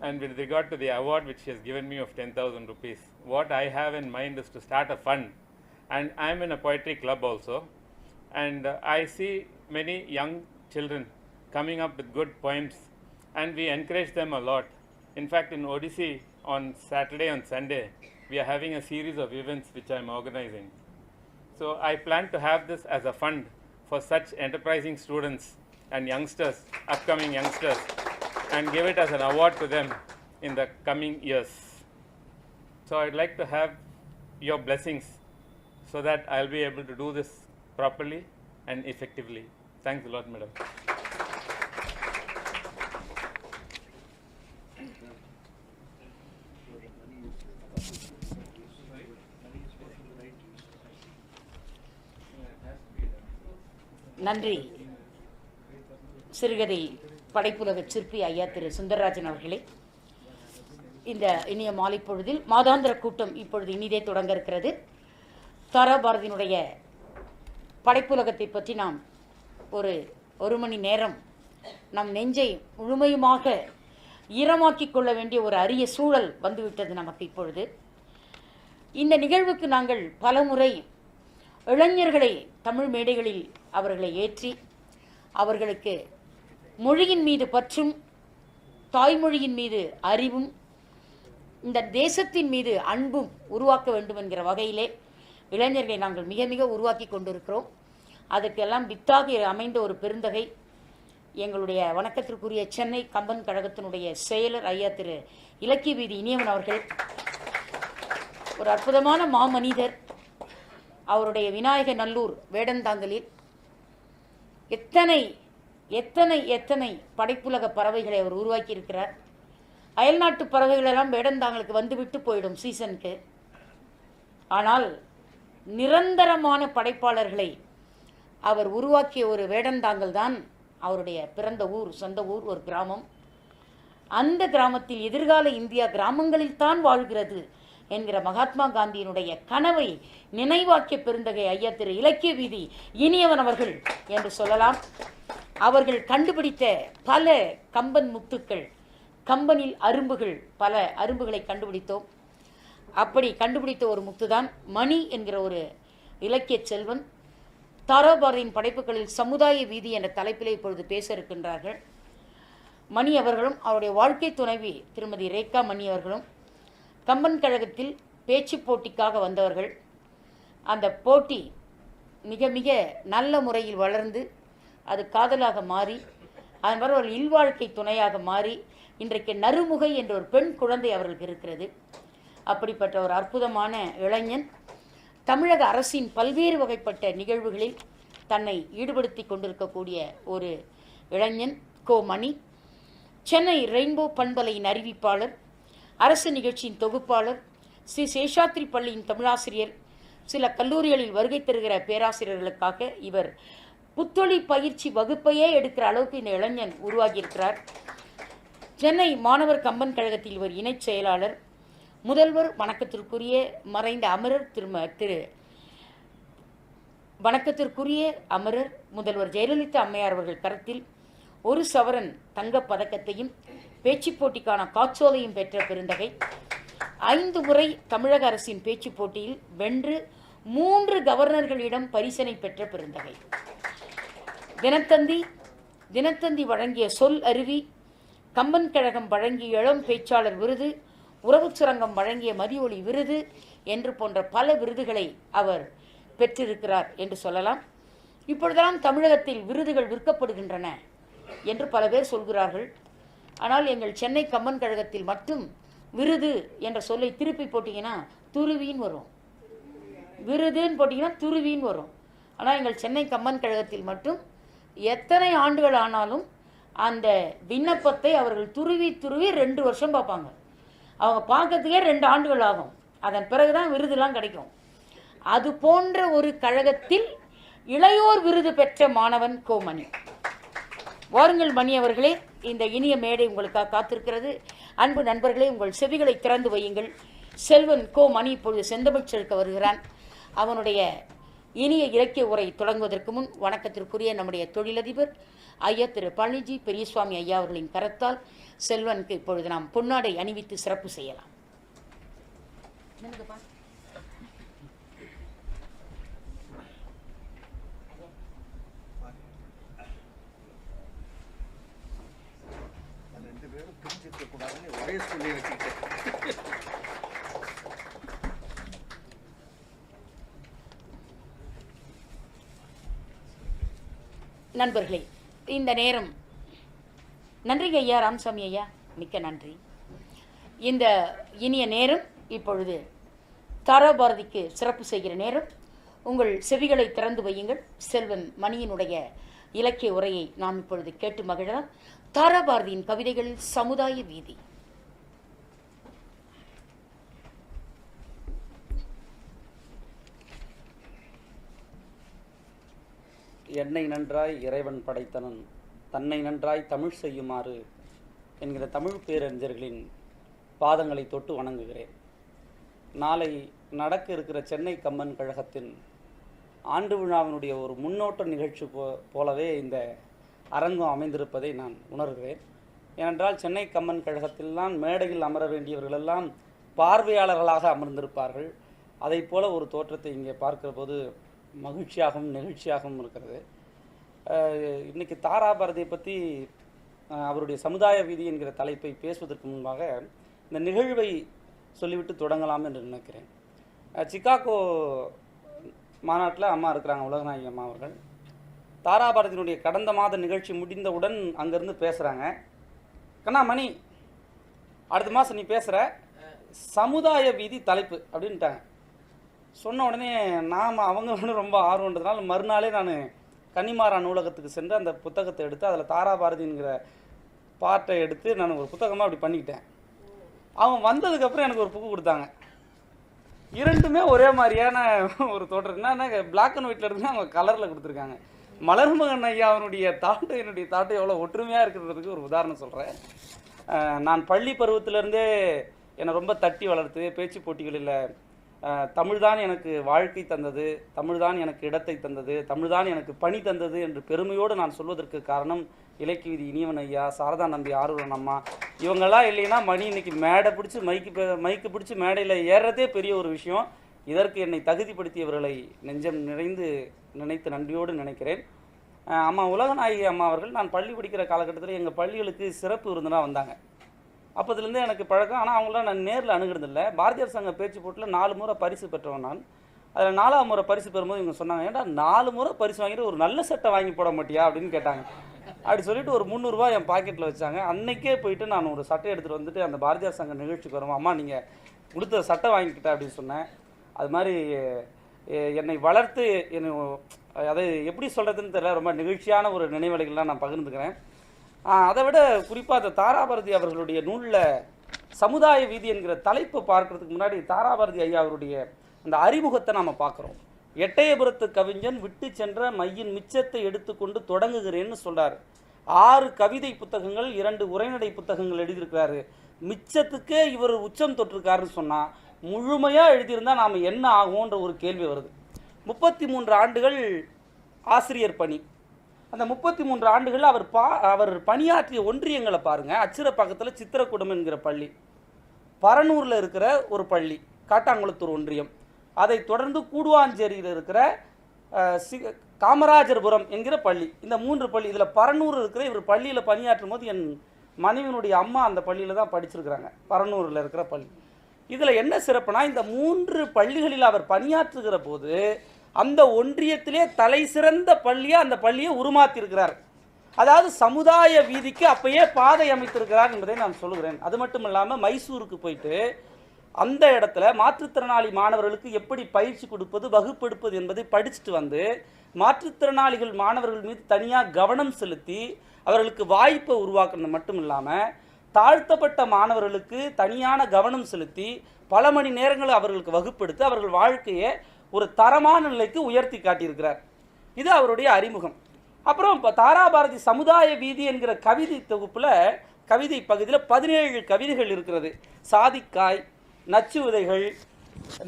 [SPEAKER 6] And with regard to the award which she has given me of 10,000 rupees, what I have in mind is to start a fund. And I am in a poetry club also. And I see many young children coming up with good poems, and we encourage them a lot. In fact, in Odyssey on Saturday and Sunday, we are having a series of events which I am organizing. So I plan to have this as a fund for such enterprising students and youngsters, upcoming youngsters, and give it as an award to them in the coming years. So I'd like to have your blessings so that I'll be able to do this properly and effectively. Thanks a lot, Madam.
[SPEAKER 2] நன்றி. சிறுகதை படைப்புலக சிற்பி ஐயா திரு சுந்தரராஜன் அவர்களே, இந்த இனிய மாலை பொழுதில் மாதாந்திர கூட்டம் இப்பொழுது இனிதே தொடங்க இருக்கிறது. தாரா பாரதியினுடைய படைப்புலகத்தை பற்றி நாம் ஒரு மணி நேரம் நம் நெஞ்சை முழுமையுமாக ஈரமாக்கிக் கொள்ள வேண்டிய ஒரு அரிய சூழல் வந்துவிட்டது நமக்கு இப்பொழுது. இந்த நிகழ்வுக்கு நாங்கள் பலமுறை இளைஞர்களை தமிழ் மேடைகளில் அவர்களை ஏற்றி அவர்களுக்கு மொழியின் மீது பற்றும், தாய்மொழியின் மீது அறிவும், இந்த தேசத்தின் மீது அன்பும் உருவாக்க வேண்டும் என்கிற வகையிலே இளைஞர்களை நாங்கள் மிக மிக உருவாக்கி கொண்டிருக்கிறோம். அதற்கெல்லாம் வித்தாக அமைந்த ஒரு பெருந்தகை எங்களுடைய வணக்கத்திற்குரிய சென்னை கம்பன் கழகத்தினுடைய செயலர் ஐயா திரு இலக்கிய வீதி இனியவன் அவர்கள். ஒரு அற்புதமான மாமனிதர். அவருடைய விநாயக நல்லூர் வேடந்தாங்கலில் எத்தனை எத்தனை எத்தனை படைப்புலக பறவைகளை அவர் உருவாக்கி இருக்கிறார். அயல்நாட்டு பறவைகளெல்லாம் வேடந்தாங்களுக்கு வந்துவிட்டு போயிடும் சீசனுக்கு. ஆனால் நிரந்தரமான படைப்பாளர்களை அவர் உருவாக்கிய ஒரு வேடந்தாங்கல் தான் அவருடைய பிறந்த ஊர், சொந்த ஊர், ஒரு கிராமம். அந்த கிராமத்தில் எதிர்கால இந்தியா கிராமங்களில் தான் வாழ்கிறது என்கிற மகாத்மா காந்தியினுடைய கனவை நினைவாக்கிய பெருந்தகை ஐயா திரு இலக்கிய வீதி இனியவன் அவர்கள் என்று சொல்லலாம். அவர்கள் கண்டுபிடித்த பல கம்பன் முத்துக்கள், கம்பனில் அரும்புகள், பல அரும்புகளை கண்டுபிடித்தோம். அப்படி கண்டுபிடித்த ஒரு முத்துதான் மணி என்கிற ஒரு இலக்கிய செல்வன். தாரா பாரதியின் படைப்புகளில் சமுதாய வீதி என்ற தலைப்பிலே இப்பொழுது பேச இருக்கின்றார்கள். மணி அவர்களும் அவருடைய வாழ்க்கை துணைவி திருமதி ரேகா மணி அவர்களும் கம்பன் கழகத்தில் பேச்சு போட்டிக்காக வந்தவர்கள். அந்த போட்டி மிக மிக நல்ல முறையில் வளர்ந்து அது காதலாக மாறி அதன் பிறகு ஒரு இல்வாழ்க்கை துணையாக மாறி இன்றைக்கு நறுமுகை என்ற ஒரு பெண் குழந்தை அவர்களுக்கு இருக்கிறது. அப்படிப்பட்ட ஒரு அற்புதமான இளைஞன் தமிழக அரசின் பல்வேறு வகைப்பட்ட நிகழ்வுகளில் தன்னை ஈடுபடுத்தி கொண்டிருக்கக்கூடிய ஒரு இளைஞன் கோ மணி. சென்னை ரெயின்போ பண்பலையின் அறிவிப்பாளர், அரசு நிகழ்ச்சியின் தொகுப்பாளர், ஸ்ரீ சேஷாத்ரி பள்ளியின் தமிழாசிரியர், சில கல்லூரிகளில் வருகை தருகிற பேராசிரியர்களுக்காக இவர் புத்தொழில் பயிற்சி வகுப்பையே எடுக்கிற அளவுக்கு இந்த இளைஞன் உருவாகியிருக்கிறார். சென்னை மாணவர் கம்பன் கழகத்தில் ஒரு இணைச் செயலாளர், முதல்வர் வணக்கத்திற்குரிய மறைந்த அமரர் வணக்கத்திற்குரிய அமரர் முதல்வர் ஜெயலலிதா அம்மையார் அவர்கள் கரத்தில் 1 சவரன் தங்கப் பதக்கத்தையும் பேச்சு போட்டிக்கான காச்சோலையும் பெற்ற பெருந்தகை. 5 முறை தமிழக அரசின் பேச்சு போட்டியில் வென்று 3 கவர்னர்களிடம் பரிசினை பெற்ற பெருந்தகை. தினத்தந்தி வழங்கிய சொல் அருவி, கம்பன் கழகம் வழங்கிய இளம் பேச்சாளர் விருது, உறவு சுரங்கம் வழங்கிய மதியொலி விருது என்று போன்ற பல விருதுகளை அவர் பெற்றிருக்கிறார் என்று சொல்லலாம். இப்பொழுதெல்லாம் தமிழகத்தில் விருதுகள் விற்கப்படுகின்றன என்று பல பேர் சொல்கிறார்கள். ஆனால் எங்கள் சென்னை கம்பன் கழகத்தில் மட்டும் விருது என்ற சொல்லை திருப்பி போட்டிங்கன்னா துருவின்னு வரும், விருதுன்னு போட்டிங்கன்னா துருவின்னு வரும். ஆனால் எங்கள் சென்னை கம்பன் கழகத்தில் மட்டும் எத்தனை ஆண்டுகள் ஆனாலும் அந்த விண்ணப்பத்தை அவர்கள் துருவி 2 வருஷம் பார்ப்பாங்க. அவங்க பார்க்கறதுக்கே 2 ஆண்டுகள் ஆகும். அதன் பிறகுதான் விருதுலாம் கிடைக்கும். அது போன்ற ஒரு கழகத்தில் இளையோர் விருது பெற்ற மாணவன் கோ மணி. வாருங்கள் மணி அவர்களே, இந்த இனிய மேடை உங்களுக்காக காத்திருக்கிறது. அன்பு நண்பர்களே, உங்கள் செவிகளை திறந்து வையுங்கள். செல்வன் கோ மணி இப்பொழுது செந்தமிழ் செழிக்க வருகிறான். அவனுடைய இனிய இலக்கிய உரை தொடங்குவதற்கு முன் வணக்கத்திற்குரிய நம்முடைய தொழிலதிபர் ஐயா திரு பழனிஜி பெரியசுவாமி ஐயா அவர்களின் கரத்தால் செல்வனுக்கு இப்பொழுது நாம் பொன்னாடை அணிவித்து சிறப்பு செய்யலாம். நண்பர்களே, இந்த நேரம் நன்றிங்க ஐயா ராமசாமி ஐயா, மிக்க நன்றி. இந்த இனிய நேரம் இப்பொழுது தாராபாரதிக்கு சிறப்பு செய்கிற நேரம். உங்கள் செவிகளை திறந்து வையுங்கள். செல்வன் மணியினுடைய இலக்கிய உரையை நாம் இப்பொழுது கேட்டு மகிழலாம். தாராபாரதியின் கவிதைகள் சமுதாய வீதி.
[SPEAKER 7] என்னை நன்றாய் இறைவன் படைத்தனன், தன்னை நன்றாய் தமிழ் செய்யுமாறு என்கிற தமிழ் பேரறிஞர்களின் பாதங்களை தொட்டு வணங்குகிறேன். நாளை நடக்க இருக்கிற சென்னை கம்பன் கழகத்தின் ஆண்டு விழாவினுடைய ஒரு முன்னோட்ட நிகழ்ச்சி போலவே இந்த அரங்கம் அமைந்திருப்பதை நான் உணர்கிறேன். ஏனென்றால் சென்னை கம்பன் கழகத்தில்தான் மேடையில் அமர வேண்டியவர்களெல்லாம் பார்வையாளர்களாக அமர்ந்திருப்பார்கள். அதை போல ஒரு தோற்றத்தை இங்கே பார்க்கிற போது மகிழ்ச்சியாகவும் நெகிழ்ச்சியாகவும் இருக்கிறது. இன்றைக்கி தாராபாரதியை பற்றி அவருடைய சமுதாய வீதி என்கிற தலைப்பை பேசுவதற்கு முன்பாக இந்த நிகழ்வை சொல்லிவிட்டு தொடங்கலாம் என்று நினைக்கிறேன். சிகாகோ மாநாட்டில் அம்மா இருக்கிறாங்க, உலகநாயகி அம்மா அவர்கள். தாராபாரதியினுடைய கடந்த மாத நிகழ்ச்சி முடிந்தவுடன் அங்கேருந்து பேசுகிறாங்க. கண்ணா மணி, அடுத்த மாதம் நீ பேசுகிற சமுதாய வீதி தலைப்பு அப்படின்ட்டாங்க. சொன்ன உடனே அவங்க ரொம்ப ஆர்வன்றதுனால மறுநாளே நான் கன்னிமாரா நூலகத்துக்கு சென்று அந்த புத்தகத்தை எடுத்து அதில் தாராபாரதிங்கிற பார்ட்டை எடுத்து நான் ஒரு புத்தகமாக அப்படி பண்ணிக்கிட்டேன். அவங்க வந்ததுக்கப்புறம் எனக்கு ஒரு புக்கு கொடுத்தாங்க. 2மே ஒரே மாதிரியான ஒரு தோற்றம். என்னன்னா பிளாக் அண்ட் ஒயிட்டில் இருந்து அவங்க கலரில் கொடுத்துருக்காங்க. மலர்மகன் ஐயா அவனுடைய தாட்டு என்னுடைய தாட்டு எவ்வளோ ஒற்றுமையாக இருக்கிறதுக்கு ஒரு உதாரணம் சொல்கிறேன். நான் பள்ளி பருவத்திலேருந்தே என்னை ரொம்ப தட்டி வளர்த்து பேச்சு போட்டிகளில் தமிழ்தான் எனக்கு வாழ்க்கை தந்தது, தமிழ்தான் எனக்கு இடத்தை தந்தது, தமிழ்தான் எனக்கு பணி தந்தது என்று பெருமையோடு நான் சொல்வதற்கு காரணம் இலக்கிய வீதி இனியவன் ஐயா, சாரதா நம்பி, ஆரூரன் அம்மா, இவங்கெல்லாம் இல்லைன்னா மணி இன்னைக்கு மேடை பிடிச்சி மைக்கு பிடிச்சி மேடையில் ஏறுறதே பெரிய ஒரு விஷயம். இதற்கு என்னை தகுதிப்படுத்தியவர்களை நெஞ்சம் நினைத்து நன்றியோடு நினைக்கிறேன். அம்மா உலகநாயகி அம்மா அவர்கள் நான் பள்ளி படிக்கிற காலகட்டத்தில் எங்கள் பள்ளிகளுக்கு சிறப்பு விருந்தினாக வந்தாங்க. அப்போதுலேருந்தே எனக்கு பழக்கம். ஆனால் அவங்களாம் நான் நேரில் அணுகிறதில்லை. பாரதியார் சங்க பேச்சு போட்டில் 4 முறை பரிசு பெற்றவன் நான். அதில் 4ஆவது முறை பரிசு பெறும்போது இவங்க சொன்னாங்க, ஏன்டா 4 முறை பரிசு வாங்கிட்டு ஒரு நல்ல சட்டை வாங்கி போட மாட்டியா அப்படின்னு கேட்டாங்க. அப்படி சொல்லிட்டு ஒரு 300 ரூபா என் பாக்கெட்டில் வச்சாங்க. அன்னைக்கே போயிட்டு நான் ஒரு சட்டை எடுத்துகிட்டு வந்துட்டு அந்த பாரதியார் சங்க நிகழ்ச்சிக்கு வருவோம், அம்மா நீங்கள் கொடுத்த சட்டை வாங்கிக்கிட்டேன் அப்படின்னு சொன்னேன். அது மாதிரி என்னை வளர்த்து அதை எப்படி சொல்கிறதுன்னு தெரியல, ரொம்ப நிகழ்ச்சியான ஒரு நினைவலைகள்லாம் நான் பகிர்ந்துக்கிறேன். அதை விட குறிப்பாக அந்த தாராபாரதி அவர்களுடைய நூலில் சமுதாய வீதி என்கிற தலைப்பை பார்க்குறதுக்கு முன்னாடி தாராபாரதி ஐயா அவருடைய அந்த அறிமுகத்தை நாம் பார்க்குறோம். எட்டயபுரத்து கவிஞன் விட்டு சென்ற மையின் மிச்சத்தை எடுத்துக்கொண்டு தொடங்குகிறேன்னு சொல்றாரு. 6 கவிதை புத்தகங்கள், 2 உரைநடை புத்தகங்கள் எழுதியிருக்கிறாரு. மிச்சத்துக்கே இவர் உச்சம் தொட்டிருக்காருன்னு சொன்னால் முழுமையாக எழுதியிருந்தால் நாம் என்ன ஆகும்ன்ற ஒரு கேள்வி வருது. 33 ஆண்டுகள் ஆசிரியர் பணி. அந்த 33 ஆண்டுகள் அவர் பணியாற்றிய ஒன்றியங்களை பாருங்கள். அச்சிரப்பாக்கத்தில் சித்திரக்கூடம் என்கிற பள்ளி, பரனூரில் இருக்கிற ஒரு பள்ளி காட்டாங்குளத்தூர் ஒன்றியம், அதை தொடர்ந்து கூடுவாஞ்சேரியில் இருக்கிற காமராஜர்புரம் என்கிற பள்ளி, இந்த 3 பள்ளி. இதில் பரனூர் இருக்கிற இவர் பள்ளியில் பணியாற்றும் போது என் மனைவியினுடைய அம்மா அந்த பள்ளியில் தான் படிச்சிருக்கிறாங்க, பரனூரில் இருக்கிற பள்ளி. இதில் என்ன சிறப்புனா, இந்த 3 பள்ளிகளில் அவர் பணியாற்றுகிற போது அந்த ஒன்றியத்திலே தலை சிறந்த பள்ளியாக அந்த பள்ளியை உருமாற்றியிருக்கிறார். அதாவது சமுதாய வீதிக்கு அப்பயே பாதை அமைத்திருக்கிறார் என்பதை நான் சொல்லுகிறேன். அது மட்டும் இல்லாமல் மைசூருக்கு போயிட்டு அந்த இடத்துல மாற்றுத்திறனாளி மாணவர்களுக்கு எப்படி பயிற்சி கொடுப்பது, வகுப்பெடுப்பது என்பதை படிச்சுட்டு வந்து மாற்றுத்திறனாளிகள் மாணவர்கள் மீது தனியாக கவனம் செலுத்தி அவர்களுக்கு வாய்ப்பை உருவாக்குறது மட்டும் இல்லாமல் தாழ்த்தப்பட்ட மாணவர்களுக்கு தனியான கவனம் செலுத்தி பல மணி நேரங்கள் அவர்களுக்கு வகுப்பெடுத்து அவர்கள் வாழ்க்கையை ஒரு தரமான நிலைக்கு உயர்த்தி காட்டியிருக்கிறார். இது அவருடைய அறிமுகம். அப்புறம் இப்போ தாராபாரதி சமுதாய வீதி என்கிற கவிதை தொகுப்பில் கவிதை பகுதியில் 17 கவிதைகள் இருக்கிறது. சாதிக்காய், நச்சு விதைகள்,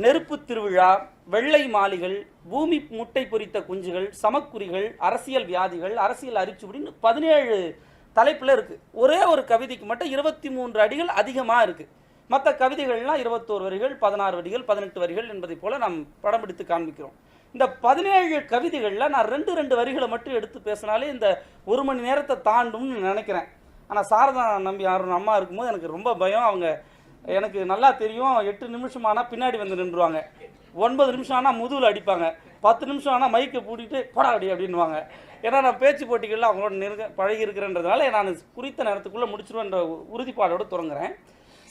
[SPEAKER 7] நெருப்பு திருவிழா, வெள்ளை மாளிகள், பூமி முட்டை பொரித்த குஞ்சுகள், சமக்குறிகள், அரசியல் வியாதிகள், அரசியல் அரிச்சுபடின்னு 17 தலைப்பில் இருக்குது. ஒரே ஒரு கவிதைக்கு மட்டும் 23 அடிகள் அதிகமாக இருக்குது. மற்ற கவிதைகள்லாம் 21 வரிகள், 16 வரிகள், 18 வரிகள் என்பதை போல் நாம் படம் பிடித்து காண்பிக்கிறோம். இந்த 17 கவிதைகளில் நான் 2 வரிகளை மட்டும் எடுத்து பேசினாலே இந்த 1 மணி நேரத்தை தாண்டும்னு நினைக்கிறேன். ஆனால் சாரதா நம்பி அம்மா இருக்கும்போது எனக்கு ரொம்ப பயம். அவங்க எனக்கு நல்லா தெரியும், 8 நிமிஷம் ஆனால் பின்னாடி வந்து நின்றுவாங்க, 9 நிமிஷம் ஆனால் முதுகில் அடிப்பாங்க, 10 நிமிஷம் ஆனால் மைக்கை பூட்டிட்டு போடா அப்படி அப்படின்வாங்க. ஏன்னா நான் பேச்சு போட்டிகளில் அவங்களோட பழகி இருக்கிறேன்றதுனால நான் குறித்த நேரத்துக்குள்ளே முடிச்சிருவேன்ற உறுதிப்பாடோடு தொடங்குறேன்.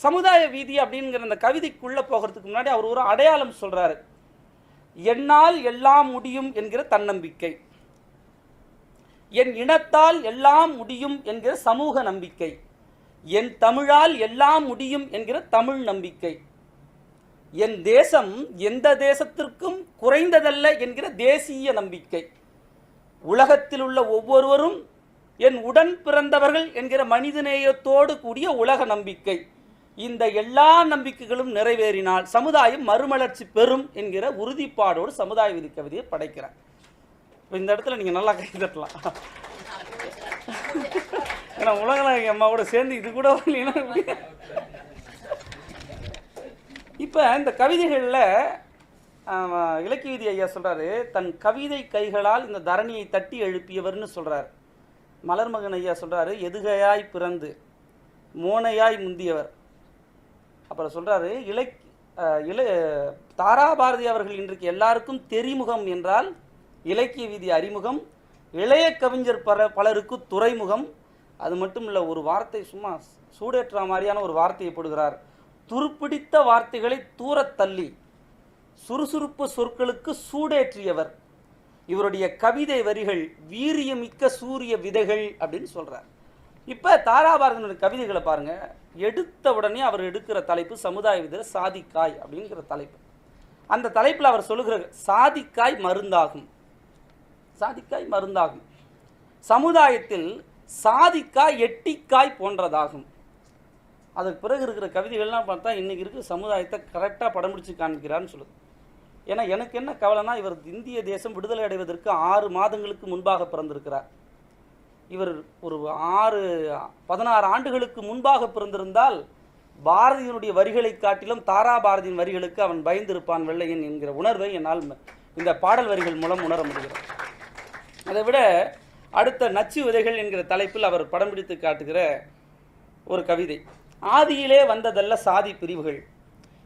[SPEAKER 7] சமுதாய வீதி அப்படிங்கிற அந்த கவிதைக்குள்ளே போகிறதுக்கு முன்னாடி அவர் ஒரு அடையாளம் சொல்கிறாரு. என்னால் எல்லாம் முடியும் என்கிற தன்னம்பிக்கை, என் இனத்தால் எல்லாம் முடியும் என்கிற சமூக நம்பிக்கை, என் தமிழால் எல்லாம் முடியும் என்கிற தமிழ் நம்பிக்கை, என் தேசம் எந்த தேசத்திற்கும் குறைந்ததல்ல என்கிற தேசிய நம்பிக்கை, உலகத்தில் உள்ள ஒவ்வொருவரும் என் உடன் பிறந்தவர்கள் என்கிற மனிதநேயத்தோடு கூடிய உலக நம்பிக்கை, இந்த எல்லா நம்பிக்கைகளும் நிறைவேறினால் சமுதாயம் மறுமலர்ச்சி பெறும் என்கிற உறுதிப்பாடோடு சமுதாய விதி கவிதையை படைக்கிறார். இப்போ இந்த இடத்துல நீங்கள் நல்லா கை தட்டலாம். ஏன்னா உலகநாயகி அம்மாவோட சேர்ந்து இது கூட இப்போ இந்த கவிதைகளில் இலக்கிய விதி ஐயா சொல்கிறாரு, தன் கவிதை கைகளால் இந்த தரணியை தட்டி எழுப்பியவர்னு சொல்கிறார். மலர்மகன் ஐயா சொல்கிறாரு, எதுகையாய் பிறந்து மோனையாய் முந்தியவர். அப்புறம் சொல்கிறாரு, தாராபாரதி அவர்கள் இன்றைக்கு எல்லாருக்கும் தெரிமுகம் என்றால் இலக்கிய வீதி அறிமுகம், இளைய கவிஞர் பலருக்கு துறைமுகம். அது மட்டும் இல்லை, ஒரு வார்த்தை சும்மா சூடேற்ற மாதிரியான ஒரு வார்த்தையை போடுகிறார். துருப்பிடித்த வார்த்தைகளை தூரத் தள்ளி சுறுசுறுப்பு சொற்களுக்கு சூடேற்றியவர். இவருடைய கவிதை வரிகள் வீரியமிக்க சூரிய விதைகள் அப்படின்னு சொல்கிறார். இப்போ தாராபாரதியினுடைய கவிதைகளை பாருங்கள், எடுத்த உடனே அவர் எடுக்கிற தலைப்பு சமுதாய விதியில் சாதிக்காய் அப்படிங்கிற தலைப்பு. அந்த தலைப்பில் அவர் சொல்லுகிற சாதிக்காய் மருந்தாகும், சாதிக்காய் மருந்தாகும், சமுதாயத்தில் சாதிக்காய் எட்டிக்காய் போன்றதாகும். அதுக்கு பிறகு இருக்கிற கவிதைகள்லாம் பார்த்தா இன்றைக்கி இருக்கிற சமுதாயத்தை கரெக்டாக படம் பிடிச்சி காண்பிக்கிறான்னு சொல்லுது. ஏன்னா எனக்கு என்ன கவலைனா, இவர் இந்திய தேசம் விடுதலை அடைவதற்கு 6 மாதங்களுக்கு முன்பாக பிறந்திருக்கிறார். இவர் ஒரு 16 ஆண்டுகளுக்கு முன்பாக பிறந்திருந்தால் பாரதியினுடைய வரிகளை காட்டிலும் தாராபாரதியின் வரிகளுக்கு அவன் பயந்திருப்பான் வெள்ளையன் என்கிற உணர்வை என்னால் இந்த பாடல் வரிகள் மூலம் உணர முடிகிறது. அதை விட அடுத்த நச்சு விதைகள் என்கிற தலைப்பில் அவர் படம் பிடித்து காட்டுகிற ஒரு கவிதை, ஆதியிலே வந்ததல்ல சாதி பிரிவுகள்,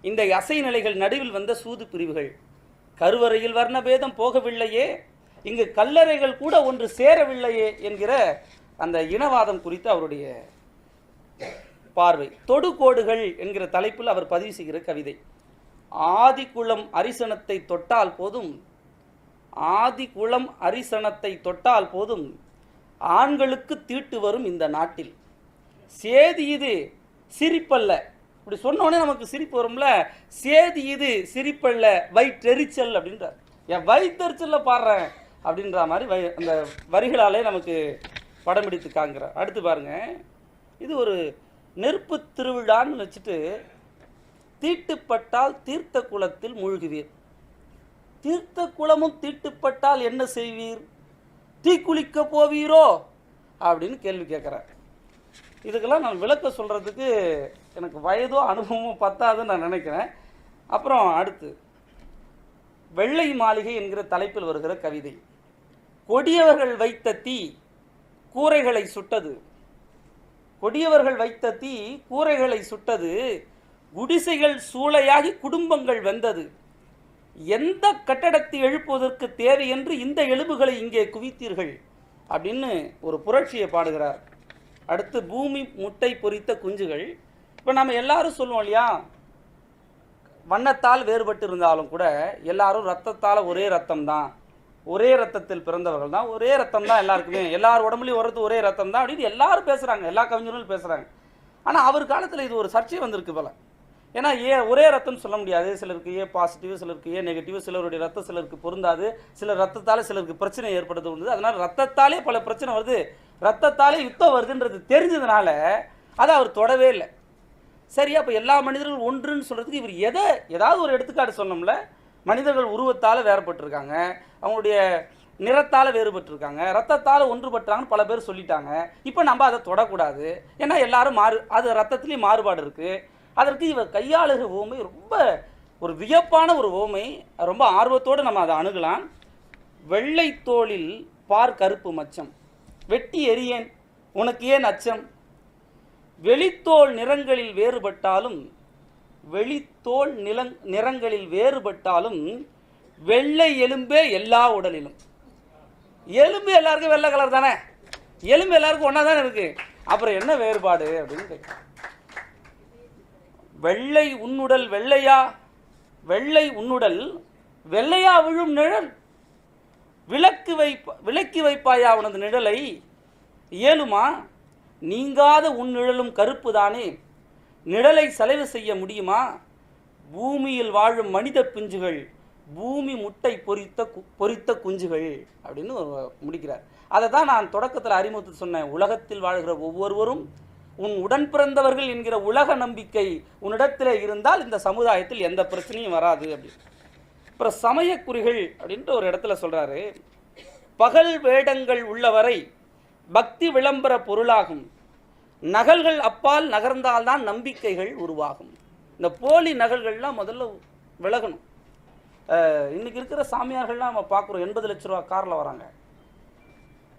[SPEAKER 7] இந்த அசை நிலைகள் நடுவில் வந்த சூது பிரிவுகள், கருவறையில் வர்ணபேதம் போகவில்லையே, இங்கு கல்லறைகள் கூட ஒன்று சேரவில்லையே என்கிற அந்த இனவாதம் குறித்து அவருடைய பார்வை. தொடுகோடுகள் என்கிற தலைப்பில் அவர் பதிவு செய்கிற கவிதை, ஆதிக்குளம் அரிசனத்தை தொட்டால் போதும், ஆதிக்குளம் அரிசனத்தை தொட்டால் போதும் ஆண்களுக்கு தீட்டு வரும் இந்த நாட்டில், சேதி இது சிரிப்பல்ல. இப்படி சொன்னோடனே நமக்கு சிரிப்பு வரும்ல, சேதி இது சிரிப்பல்ல வயிற்றெரிச்சல் அப்படின்றார். என் வயிற்றுச்சலில் பாடுறேன் அப்படின்ற மாதிரி அந்த வரிகளாலே நமக்கு படம் பிடித்து காண்கிறார். அடுத்து பாருங்க, இது ஒரு நெருப்பு திருவிழான்னு வச்சுட்டு, தீட்டுப்பட்டால் தீர்த்த குளத்தில் மூழ்குவீர், தீர்த்த குளமும் தீட்டுப்பட்டால் என்ன செய்வீர், தீக்குளிக்க போவீரோ அப்படின்னு கேள்வி கேட்குறார். இதுக்கெல்லாம் நான் விளக்க சொல்கிறதுக்கு எனக்கு வயதோ அனுபவமோ பத்தாதுன்னு நான் நினைக்கிறேன். அப்புறம் அடுத்து வெள்ளை மாளிகை என்கிற தலைப்பில் வருகிற கவிதை. கொடியவர்கள் வைத்த தீ கூரைகளை சுட்டது, கொடியவர்கள் வைத்த தீ கூரைகளை சுட்டது, குடிசைகள் சூளையாகி குடும்பங்கள் வெந்தது, எந்த கட்டடத்தை எழுப்புவதற்கு தேவை என்று இந்த எலும்புகளை இங்கே குவித்தீர்கள் அப்படின்னு ஒரு புரட்சியை பாடுகிறார். அடுத்து பூமி முட்டை பொரித்த குஞ்சுகள். இப்போ நம்ம எல்லாரும் சொல்லுவோம் இல்லையா, வண்ணத்தால் வேறுபட்டு இருந்தாலும் கூட எல்லாரும் ரத்தத்தால் ஒரே ரத்தம் தான், ஒரே ரத்தத்தில் பிறந்தவர்கள் தான், ஒரே ரத்தம் தான் எல்லாருக்குமே, எல்லார் உடம்புலையும் வர்றது ஒரே ரத்தம் தான் அப்படின்னு எல்லாரும் பேசுகிறாங்க, எல்லா கவிஞர்களும் பேசுகிறாங்க. ஆனால் அவர் காலத்தில் இது ஒரு சர்ச்சை வந்திருக்கு போல. ஏன்னா ஒரே ரத்தம்னு சொல்ல முடியாது, சிலருக்கு ஏ பாசிட்டிவ், சிலருக்கு ஏ நெகட்டிவ், சிலருடைய ரத்தம் சிலருக்கு பொருந்தாது, சிலர் ரத்தத்தால் சிலருக்கு பிரச்சனை ஏற்படுது உண்டு. அதனால் ரத்தத்தாலே பல பிரச்சனை வருது, ரத்தத்தாலே யுத்தம் வருதுன்றது தெரிஞ்சதுனால அதை அவர் தொடவே இல்லை. சரி, அப்போ எல்லா மனிதர்களும் ஒன்றுன்னு சொல்கிறதுக்கு இவர் ஏதாவது ஒரு எடுத்துக்காட்டு சொன்னோம்ல. மனிதர்கள் உருவத்தால் வேறுபட்டிருக்காங்க, அவங்களுடைய நிறத்தால் வேறுபட்டிருக்காங்க, ரத்தத்தால் ஒன்றுபட்டாங்கன்னு பல பேர் சொல்லிட்டாங்க. இப்போ நம்ம அதை தொடக்கூடாது, ஏன்னா எல்லாரும் அது ரத்தத்துலேயும் மாறுபாடு இருக்குது. அதற்கு இவர் கையாளுகிற ஓமை ரொம்ப ஒரு வியப்பான ஒரு ஓமை, ரொம்ப ஆர்வத்தோடு நம்ம அதை அணுகலாம். வெள்ளை தோளில் பார் கருப்பு மச்சம், வெட்டி எரியேன் உனக்கு ஏன் அச்சம், வெளித்தோல் நிறங்களில் வேறுபட்டாலும், வெளித்தோல் நிறங்களில் வேறுபட்டாலும் வெள்ளை எலும்பே எல்லா உடலிலும். எலும்பு எல்லாருக்கும் வெள்ளை கலர் தானே, எலும்பு எல்லாருக்கும் ஒன்றா தானே இருக்குது, அப்புறம் என்ன வேறுபாடு அப்படின்னு கேட்குறேன். வெள்ளை உன்னுடல் வெள்ளையா, வெள்ளை உன்னுடல் வெள்ளையா விழும் நிழல், விலக்கி வைப்பாயா உனது நிழலை, இயலுமா நீங்காத உன் நிழலும் கருப்பு தானே, நிழலை செலவு செய்ய முடியுமா, பூமியில் வாழும் மனித பிஞ்சுகள் பூமி முட்டை பொரித்த குஞ்சுகள் அப்படின்னு முடிக்கிறார். அதை தான் நான் தொடக்கத்தில் அறிமுகத்தில் சொன்னேன். உலகத்தில் வாழ்கிற ஒவ்வொருவரும் உன் உடன் பிறந்தவர்கள் என்கிற உலக நம்பிக்கை உன்னிடத்தில் இருந்தால் இந்த சமுதாயத்தில் எந்த பிரச்சனையும் வராது அப்படின்னு. அப்புறம் சமயக்குறிகள் அப்படின்ட்டு ஒரு இடத்துல சொல்கிறாரு, பகல் வேடங்கள் உள்ளவரை பக்தி விளம்பர பொருளாகும், நகல்கள் அப்பால் நகர்ந்தால்தான் நம்பிக்கைகள் உருவாகும். இந்த போலி நகல்கள்லாம் முதல்ல விலகணும். இன்றைக்கி இருக்கிற சாமியார்கள்லாம் நம்ம பார்க்குறோம், 80 லட்ச ரூபா காரில் வராங்க.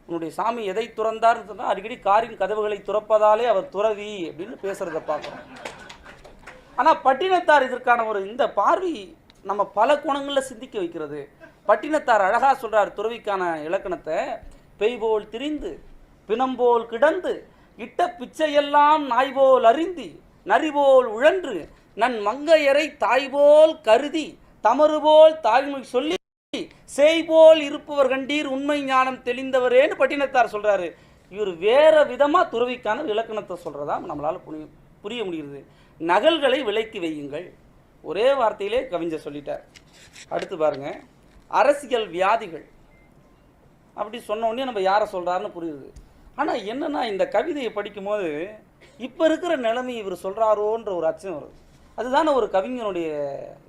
[SPEAKER 7] உன்னுடைய சாமி எதை துறந்தார்னு சொன்னால் அடிக்கடி காரின் கதவுகளை துறப்பதாலே அவர் துறவி அப்படின்னு பேசுகிறத பார்க்குறோம். ஆனால் பட்டினத்தார் இதற்கான இந்த பார்வை நம்ம பல கோணங்களில் சிந்திக்க வைக்கிறது. பட்டினத்தார் அழகாக சொல்கிறார் துறவிக்கான இலக்கணத்தை, பெய்போல் திரிந்து பிணம்போல் கிடந்து இட்ட பிச்சையெல்லாம் நாய்போல் அறிந்தி நரிபோல் உழன்று நன் மங்கையரை தாய்போல் கருதி தமறுபோல் தாய்மொழி சொல்லி செய்போல் இருப்பவர் கண்டீர் உண்மை ஞானம் தெளிந்தவரேன்னு பட்டினத்தார் சொல்கிறாரு. இவர் வேறு விதமாக துறவிக்கான இலக்கணத்தை சொல்கிறதா நம்மளால் புரிய முடிகிறது. நகல்களை விலக்கி வையுங்கள், ஒரே வார்த்தையிலே கவிஞர் சொல்லிட்டார். அடுத்து பாருங்கள், அரசியல் வியாதிகள் அப்படி சொன்ன உடனே நம்ம யாரை சொல்கிறாருன்னு புரியுது. ஆனால் என்னென்னா இந்த கவிதையை படிக்கும்போது இப்போ இருக்கிற நிலைமை இவர் சொல்கிறாரோன்ற ஒரு அச்சம் வருது. அதுதானே ஒரு கவிஞனுடைய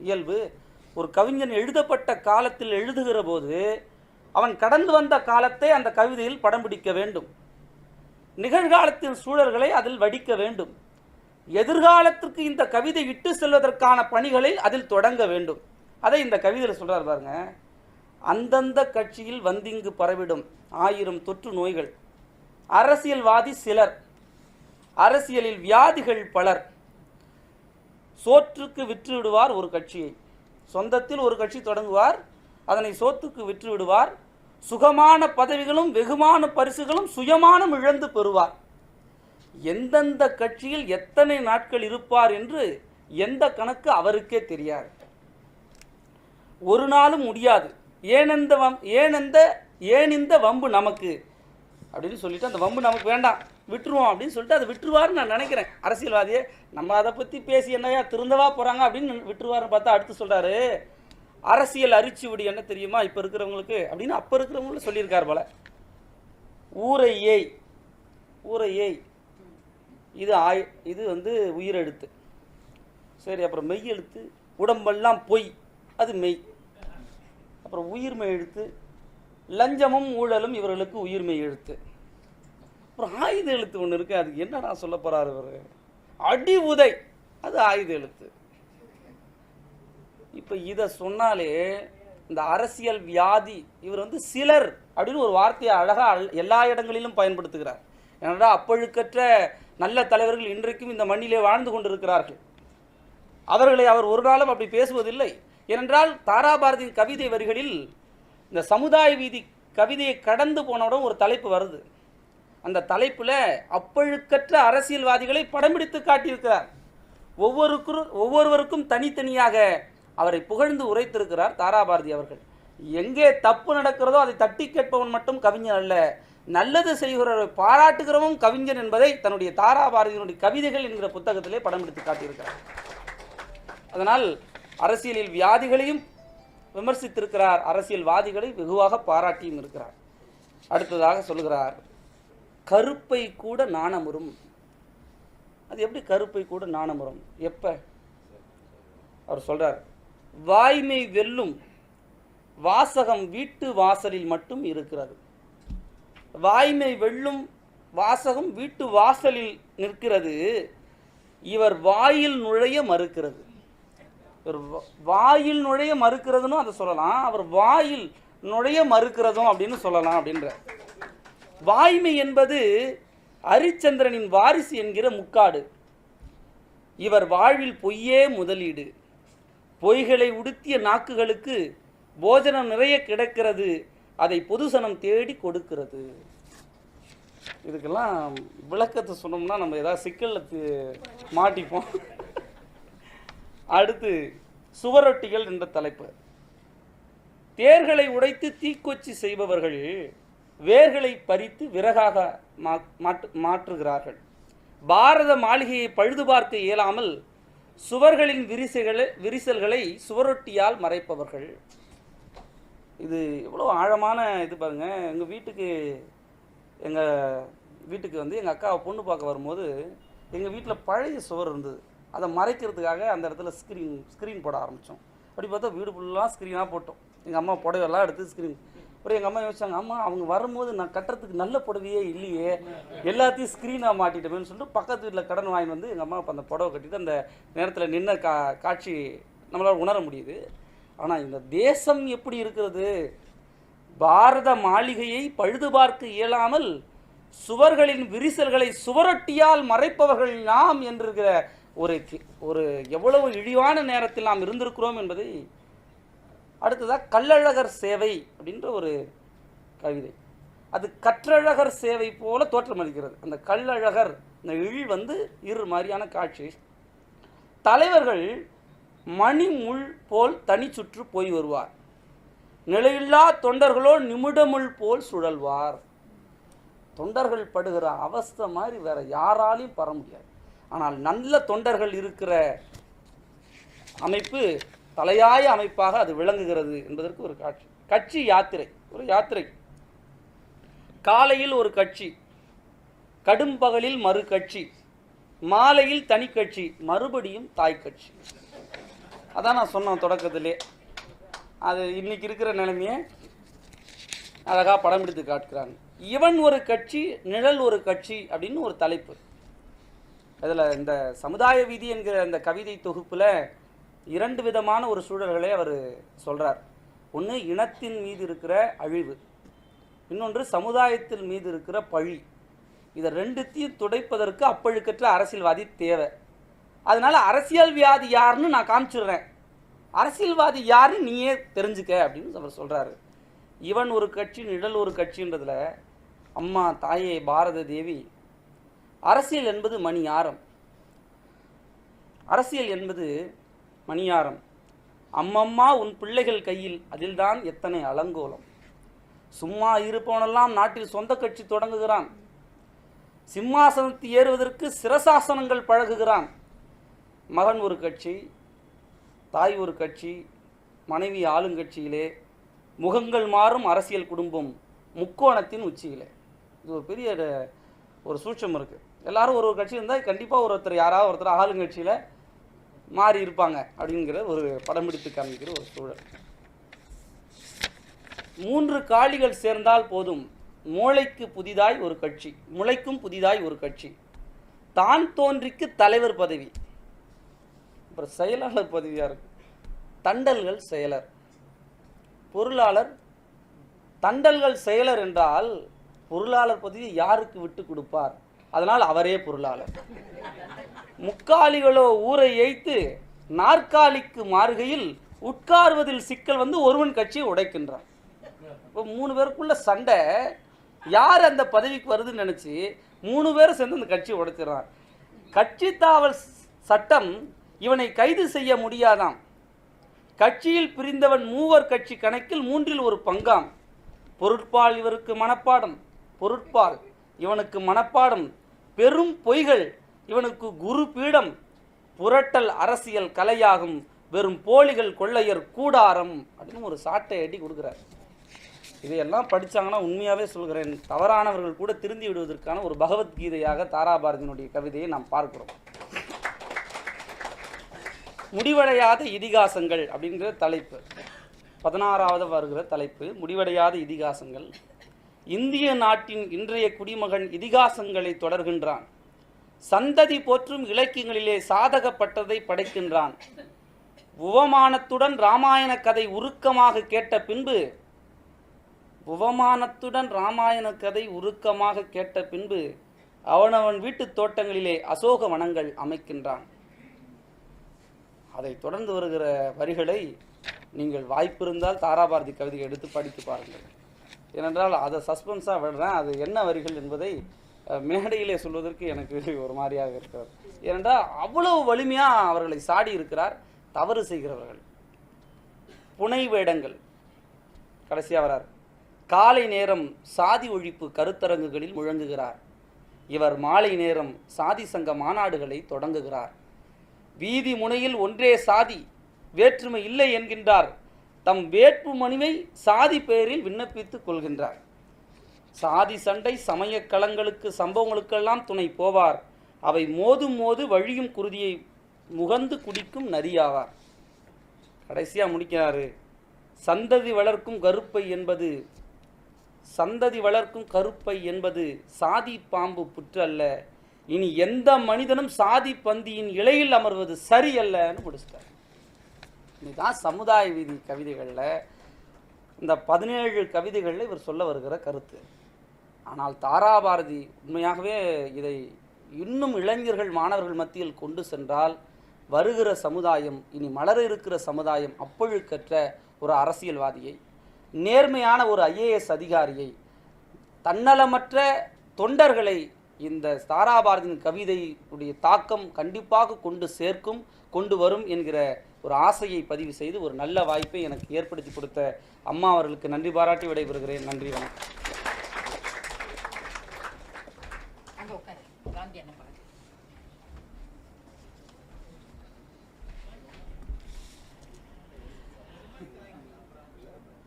[SPEAKER 7] இயல்பு. ஒரு கவிஞன் எழுதப்பட்ட காலத்தில் எழுதுகிற போது அவன் கடந்து வந்த காலத்தை அந்த கவிதையில் படம் பிடிக்க வேண்டும், நிகழ்காலத்தின் சூழல்களை அதில் வடிக்க வேண்டும், எதிர்காலத்திற்கு இந்த கவிதை இட்டு செல்வதற்கான பணிகளை அதில் தொடங்க வேண்டும். அதை இந்த கவிதையில் சொல்கிறார் பாருங்க. அந்தந்த கட்சியில் வந்திங்கு பரவிடும் 1000 தொற்று நோய்கள், அரசியல்வாதி சிலர், அரசியலில் வியாதிகள் பலர், சோற்றுக்கு விற்று விடுவார் ஒரு கட்சியை, சொந்தத்தில் ஒரு கட்சி தொடங்குவார், அதனை சோத்துக்கு விற்று விடுவார், சுகமான பதவிகளும் வெகுமான பரிசுகளும் சுயமானம் இழந்து பெறுவார். எந்தெந்த கட்சியில் எத்தனை நாட்கள் இருப்பார் என்று எந்த கணக்கு அவருக்கே தெரியாது, ஒரு நாளும் முடியாது. ஏன் இந்த வம்பு நமக்கு அப்படின்னு சொல்லிட்டு அந்த வம்பு நமக்கு வேண்டாம் விட்டுருவோம் அப்படின்னு சொல்லிட்டு அதை விட்டுருவாருன்னு நான் நினைக்கிறேன். அரசியல்வாதியே நம்ம அதை பற்றி பேசி என்னையா திருந்தவா போகிறாங்க அப்படின்னு விட்டுருவாருன்னு பார்த்தா அடுத்து சொல்கிறாரு, அரசியல் அரிச்சுவடி என்ன தெரியுமா இப்போ இருக்கிறவங்களுக்கு அப்படின்னு அப்போ இருக்கிறவங்களும் சொல்லியிருக்கார் போல. ஊரை ஏய், ஊரை ஏய், இது வந்து உயிரெழுத்து. சரி, அப்புறம் மெய் எழுத்து, உடம்பெல்லாம் பொய், அது மெய். அப்புறம் உயிர்மெய் எழுத்து, லஞ்சமும் ஊழலும் இவர்களுக்கு உயிர்மெய் எழுத்து. அப்புறம் ஆயுத எழுத்து ஒன்று இருக்குது, அதுக்கு என்ன நான் சொல்ல போகிறார் இவர், அடி உதை, அது ஆயுத எழுத்து. இப்போ இதை சொன்னாலே இந்த அரசியல் வியாதி, இவர் வந்து சிலர் அப்படின்னு ஒரு வார்த்தையை அழகாக எல்லா இடங்களிலும் பயன்படுத்துகிறார். ஏன்னா அப்பழுக்கற்ற நல்ல தலைவர்கள் இன்றைக்கும் இந்த மண்ணிலே வாழ்ந்து கொண்டிருக்கிறார்கள். அவர்களை அவர் ஒரு நாளும் அப்படி பேசுவதில்லை. ஏனென்றால் தாராபாரதியின் கவிதை வரிகளில் இந்த சமுதாய வீதி கவிதையை கடந்து போனவுடன் ஒரு தலைப்பு வருது. அந்த தலைப்பில் அப்பழுக்கற்ற அரசியல்வாதிகளை படம் பிடித்து காட்டியிருக்கிறார். ஒவ்வொருவருக்கும் தனித்தனியாக அவரை புகழ்ந்து உரைத்திருக்கிறார் தாராபாரதி அவர்கள். எங்கே தப்பு நடக்கிறதோ அதை தட்டி கேட்பவன் மட்டும் கவிஞன் அல்ல, நல்லது செய்கிறவரை பாராட்டுகிறவன் கவிஞன் என்பதை தன்னுடைய தாராபாரதியினுடைய கவிதைகள் என்கிற புத்தகத்திலே படம் பிடித்து காட்டியிருக்கிறார். அதனால் அரசியலில் வியாதிகளையும் விமர்சித்திருக்கிறார், அரசியல்வாதிகளை வெகுவாக பாராட்டியும் இருக்கிறார். அடுத்ததாக சொல்கிறார், கருப்பை கூட நாணமுறும். அது எப்படி கருப்பை கூட நாணமுறும்? எப்ப? அவர் சொல்றார், வாய்மை வெல்லும் வாசகம் வீட்டு வாசலில் மட்டும் இருக்கிறது. வாய்மை வெல்லும் வாசகம் வீட்டு வாசலில் நிற்கிறது, இவர் வாயில் நுழைய மறுக்கிறது. வாயில் நுழைய மறுக்கிறதுன்னு அதை சொல்லலாம், அவர் வாயில் நுழைய மறுக்கிறதும் அப்படின்னு சொல்லலாம். அப்படின்ற வாய்மை என்பது ஹரிச்சந்திரனின் வாரிசு என்கிற முக்காடு. இவர் வாழ்வில் பொய்யே முதலீடு. பொய்களை உடுத்திய நாக்குகளுக்கு போஜனம் நிறைய கிடைக்கிறது, அதை பொதுசனம் தேடி கொடுக்கிறது. இதுக்கெல்லாம் விளக்கத்தை சொன்னோம்னா நம்ம ஏதாவது சிக்கலில் மாட்டிப்போம். அடுத்து சுவரொட்டிகள் என்ற தலைப்பு. தேர்களை உடைத்து தீக்கொச்சி செய்பவர்கள் வேர்களை பறித்து விறகாக மாற்றுகிறார்கள். பாரத மாளிகையை பழுது பார்க்க இயலாமல் சுவர்களின் விரிசல்களை சுவரொட்டியால் மறைப்பவர்கள். இது எவ்வளோ ஆழமான இது பாருங்க. எங்கள் வீட்டுக்கு வந்து எங்கள் அக்காவை பொண்ணு பார்க்க வரும்போது எங்கள் வீட்டில் பழைய சுவர் இருந்தது. அதை மறைக்கிறதுக்காக அந்த இடத்துல ஸ்க்ரீன் போட ஆரம்பித்தோம். அப்படி பார்த்தா வீடு ஃபுல்லாக ஸ்க்ரீனாக போட்டோம். எங்கள் அம்மா புடவையெல்லாம் எடுத்து ஸ்க்ரீன். அப்புறம் எங்கள் அம்மா யோசிச்சாங்க, அம்மா அவங்க வரும்போது நான் கட்டுறதுக்கு நல்ல புடவையே இல்லையே, எல்லாத்தையும் ஸ்க்ரீனாக மாட்டிட்டோமேன்னு சொல்லிட்டு பக்கத்து வீட்டில் கடன் வாங்கி வந்து எங்கள் அம்மா இப்போ அந்த புடவை கட்டிட்டு அந்த நேரத்தில் நின்ன காட்சி நம்மளால் உணர முடியுது. ஆனால் இந்த தேசம் எப்படி இருக்கிறது? பாரத மாளிகையை பழுது பார்க்க இயலாமல் சுவர்களின் விரிசல்களை சுவரொட்டியால் மறைப்பவர்கள் நாம் என்றிருக்கிற ஒரு எவ்வளவு இழிவான நேரத்தில் நாம் இருந்திருக்கிறோம் என்பதை. அடுத்ததாக கள்ளழகர் சேவை அப்படின்ற ஒரு கவிதை. அது கற்றழகர் சேவை போல தோற்றமளிக்கிறது. அந்த கள்ளழகர், இந்த இழ் வந்து இரு மாதிரியான காட்சி. தலைவர்கள் மணிமுள் போல் தனி சுற்று போய் வருவார், நிலையில்லா தொண்டர்களோ நிமிடமுள் போல் சுழல்வார். தொண்டர்கள் படுகிற அவஸ்தை மாதிரி வேற யாராலையும் பெற முடியாது. ஆனால் நல்ல தொண்டர்கள் இருக்கிற அமைப்பு தலையாய அமைப்பாக அது விளங்குகிறது என்பதற்கு ஒரு காட்சி. கட்சி யாத்திரை, ஒரு யாத்திரை. காலையில் ஒரு கட்சி, கடும் பகலில் மறு கட்சி, மாலையில் தனி கட்சி, மறுபடியும் தாய் கட்சி. அதான் நான் சொன்னேன் தொடக்கத்திலே. அது இன்னைக்கு இருக்கிற நிலைமையை அழகாக படம் எடுத்து காட்டுகிறாங்க. இவன் ஒரு கட்சி, நிழல் ஒரு கட்சி அப்படின்னு ஒரு தலைப்பு. அதில் இந்த சமுதாய வீதி என்கிற அந்த கவிதை தொகுப்பில் 2 விதமான ஒரு சூழல்களை அவர் சொல்கிறார். ஒன்று இனத்தின் மீது இருக்கிற அழிவு, இன்னொன்று சமுதாயத்தின் மீது இருக்கிற பழி. இதை ரெண்டுத்தையும் துடைப்பதற்கு அப்பழுக்கற்ற அரசியல்வாதி தேவை. அதனால் அரசியல் வியாதி யாருன்னு நான் காமிச்சிடுறேன், அரசியல்வாதி யாருன்னு நீயே தெரிஞ்சுக்க அப்படின்னு அவர் சொல்கிறாரு. இவன் ஒரு கட்சி, நிழல் ஒரு கட்சின்றதில் அம்மா தாயே பாரத தேவி, அரசியல் என்பது மணியாரம், அரசியல் என்பது மணியாரம். அம்மம்மா உன் பிள்ளைகள் கையில், அதில்தான் எத்தனை அலங்கோலம். சும்மா இருப்பவனெல்லாம் நாட்டில் சொந்த கட்சி தொடங்குகிறான், சிம்மாசனத்தை ஏறுவதற்கு சிரசாசனங்கள் பழகுகிறான். மகன் ஒரு கட்சி, தாய் ஒரு கட்சி, மனைவி ஆளுங்கட்சியிலே, முகங்கள் மாறும் அரசியல் குடும்பம் முக்கோணத்தின் உச்சியிலே. இது ஒரு பெரிய ஒரு சூட்சம் இருக்குது. எல்லாரும் ஒரு கட்சி இருந்தால் கண்டிப்பாக ஒருத்தர் யாராவது ஒருத்தர் ஆளுங்கட்சியில் மாறி இருப்பாங்க அப்படிங்கிற ஒரு படம் பிடித்து காமிக்கிற ஒரு சூழல். 3 காளிகள் சேர்ந்தால் போதும், முளைக்கும் புதிதாய் ஒரு கட்சி. தான் தோன்றிக்கு தலைவர் பதவி, அப்புறம் செயலாளர் பதவியாக இருக்கு. தண்டல்கள் செயலர், பொருளாளர். தண்டல்கள் செயலர் என்றால் பொருளாளர் பதவி யாருக்கு விட்டு கொடுப்பார்? அதனால் அவரே பொருளாளர். முக்காலிகளோ ஊரை ஏய்த்து நாற்காலிக்கு மாறுகையில் உட்கார்வதில் சிக்கல் வந்து ஒருவன் கட்சியை உடைக்கின்றான். இப்போ 3 பேருக்குள்ள சண்டை, யார் அந்த பதவிக்கு வருதுன்னு நினச்சி 3 பேரும் சேர்ந்து அந்த கட்சியை உடைச்சிடறான். கட்சி தாவல் சட்டம் இவனை கைது செய்ய முடியாதாம். கட்சியில் பிரிந்தவன் 3 கட்சி கணக்கில் 3இல் 1 பங்காம். பொருட்பால் இவருக்கு மனப்பாடம், பொருட்பால் இவனுக்கு மனப்பாடம். பெரும் பொய்கள் இவனுக்கு குரு பீடம். புரட்டல் அரசியல் கலையாகும், வெறும் போலிகள் கொள்ளையர் கூடாரம் அப்படின்னு ஒரு சாட்டை அடி கொடுக்குறார். இதையெல்லாம் படித்தாங்கன்னா உண்மையாகவே சொல்கிறேன், தவறானவர்கள் கூட திருந்தி விடுவதற்கான ஒரு பகவத்கீதையாக தாராபாரதியினுடைய கவிதையை நாம் பார்க்கிறோம். முடிவடையாத இதிகாசங்கள் அப்படிங்கிற தலைப்பு, 16வது வருகிற தலைப்பு முடிவடையாத இதிகாசங்கள். இந்திய நாட்டின் இன்றைய குடிமகன் இதிகாசங்களை தொடர்கின்றான். சந்ததி போற்றும் இலக்கியங்களிலே சாதகப்பட்டதை படைக்கின்றான். உவமானத்துடன் இராமாயண கதை உருக்கமாக கேட்ட பின்பு அவனவன் வீட்டு தோட்டங்களிலே அசோக வனங்கள் அமைக்கின்றான். அதை தொடர்ந்து வருகிற வரிகளை நீங்கள் வாய்ப்பு இருந்தால் தாராபாரதி கவிதையை எடுத்து படித்து பாருங்கள். ஏனென்றால் அதை சஸ்பென்ஸாக விடுறேன். அது என்ன வரிகள் என்பதை மேடையிலே சொல்வதற்கு எனக்கு ஒரு மாதிரியாக இருக்கிறது. ஏனென்றால் அவ்வளவு வலிமையாக அவர்களை சாடி இருக்கிறார் தவறு செய்கிறவர்கள். புனை வேடங்கள் கடைசியாக வரார். காலை நேரம் சாதி ஒழிப்பு கருத்தரங்குகளில் முழங்குகிறார். இவர் மாலை நேரம் சாதி சங்க மாநாடுகளை தொடங்குகிறார். வீதி முனையில் ஒன்றே சாதி, வேற்றுமை இல்லை என்கின்றார். தம் வேட்பு மனுவை சாதி பெயரில் விண்ணப்பித்துக் கொள்கின்றார். சாதி சண்டை சமய களங்களுக்கு சம்பவங்களுக்கெல்லாம் துணை போவார். அவை மோதும் வழியும் குருதியை முகந்து குடிக்கும் நரியாவார். கடைசியாக முடிக்கிறாரு. சந்ததி வளர்க்கும் கருப்பை என்பது சாதி பாம்பு புற்றல்ல. இனி எந்த மனிதனும் சாதி பந்தியின் இலையில் அமர்வது சரியல்லன்னு முடிச்சிட்டார். இதுதான் சமுதாய வீதி கவிதைகளில், இந்த 17 கவிதைகளில் இவர் சொல்ல வருகிற கருத்து. ஆனால் தாராபாரதி உண்மையாகவே இதை இன்னும் இளைஞர்கள் மாணவர்கள் மத்தியில் கொண்டு சென்றால் வருகிற சமுதாயம், இனி மலர இருக்கிற சமுதாயம் அப்பொழுக்கற்ற ஒரு அரசியல்வாதியை, நேர்மையான ஒரு IAS அதிகாரியை, தன்னலமற்ற தொண்டர்களை இந்த தாராபாரதியின் கவிதையுடைய தாக்கம் கண்டிப்பாக கொண்டு வரும் என்கிற ஒரு ஆசையை பதிவு செய்து ஒரு நல்ல வாய்ப்பை எனக்கு ஏற்படுத்தி கொடுத்த அம்மா அவர்களுக்கு நன்றி பாராட்டி விடைபெறுகிறேன். நன்றி, வணக்கம்.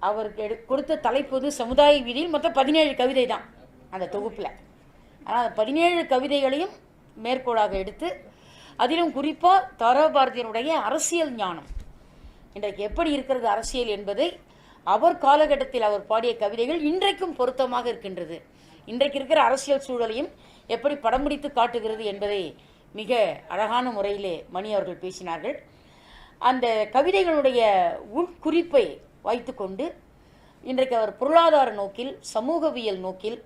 [SPEAKER 2] அவருக்கு கொடுத்த தலைப்பு சமுதாய வீதியில் மொத்தம் 17 கவிதை தான் அந்த தொகுப்பில். ஆனால் 17 கவிதைகளையும் மேற்கோளாக எடுத்து, அதிலும் குறிப்பாக தாராபாரதியினுடைய அரசியல் ஞானம், இன்றைக்கு எப்படி இருக்கிறது அரசியல் என்பதை அவர் காலகட்டத்தில் அவர் பாடிய கவிதைகள் இன்றைக்கும் பொருத்தமாக இருக்கின்றது. இன்றைக்கு இருக்கிற அரசியல் சூழலையும் எப்படி படம் பிடித்து காட்டுகிறது என்பதை மிக அழகான முறையிலே மணி அவர்கள் பேசினார்கள். அந்த கவிதைகளுடைய உட்குறிப்பை வைத்துக்கொண்டு இன்றைக்கு அவர் பொருளாதார நோக்கில், சமூகவியல் நோக்கில்,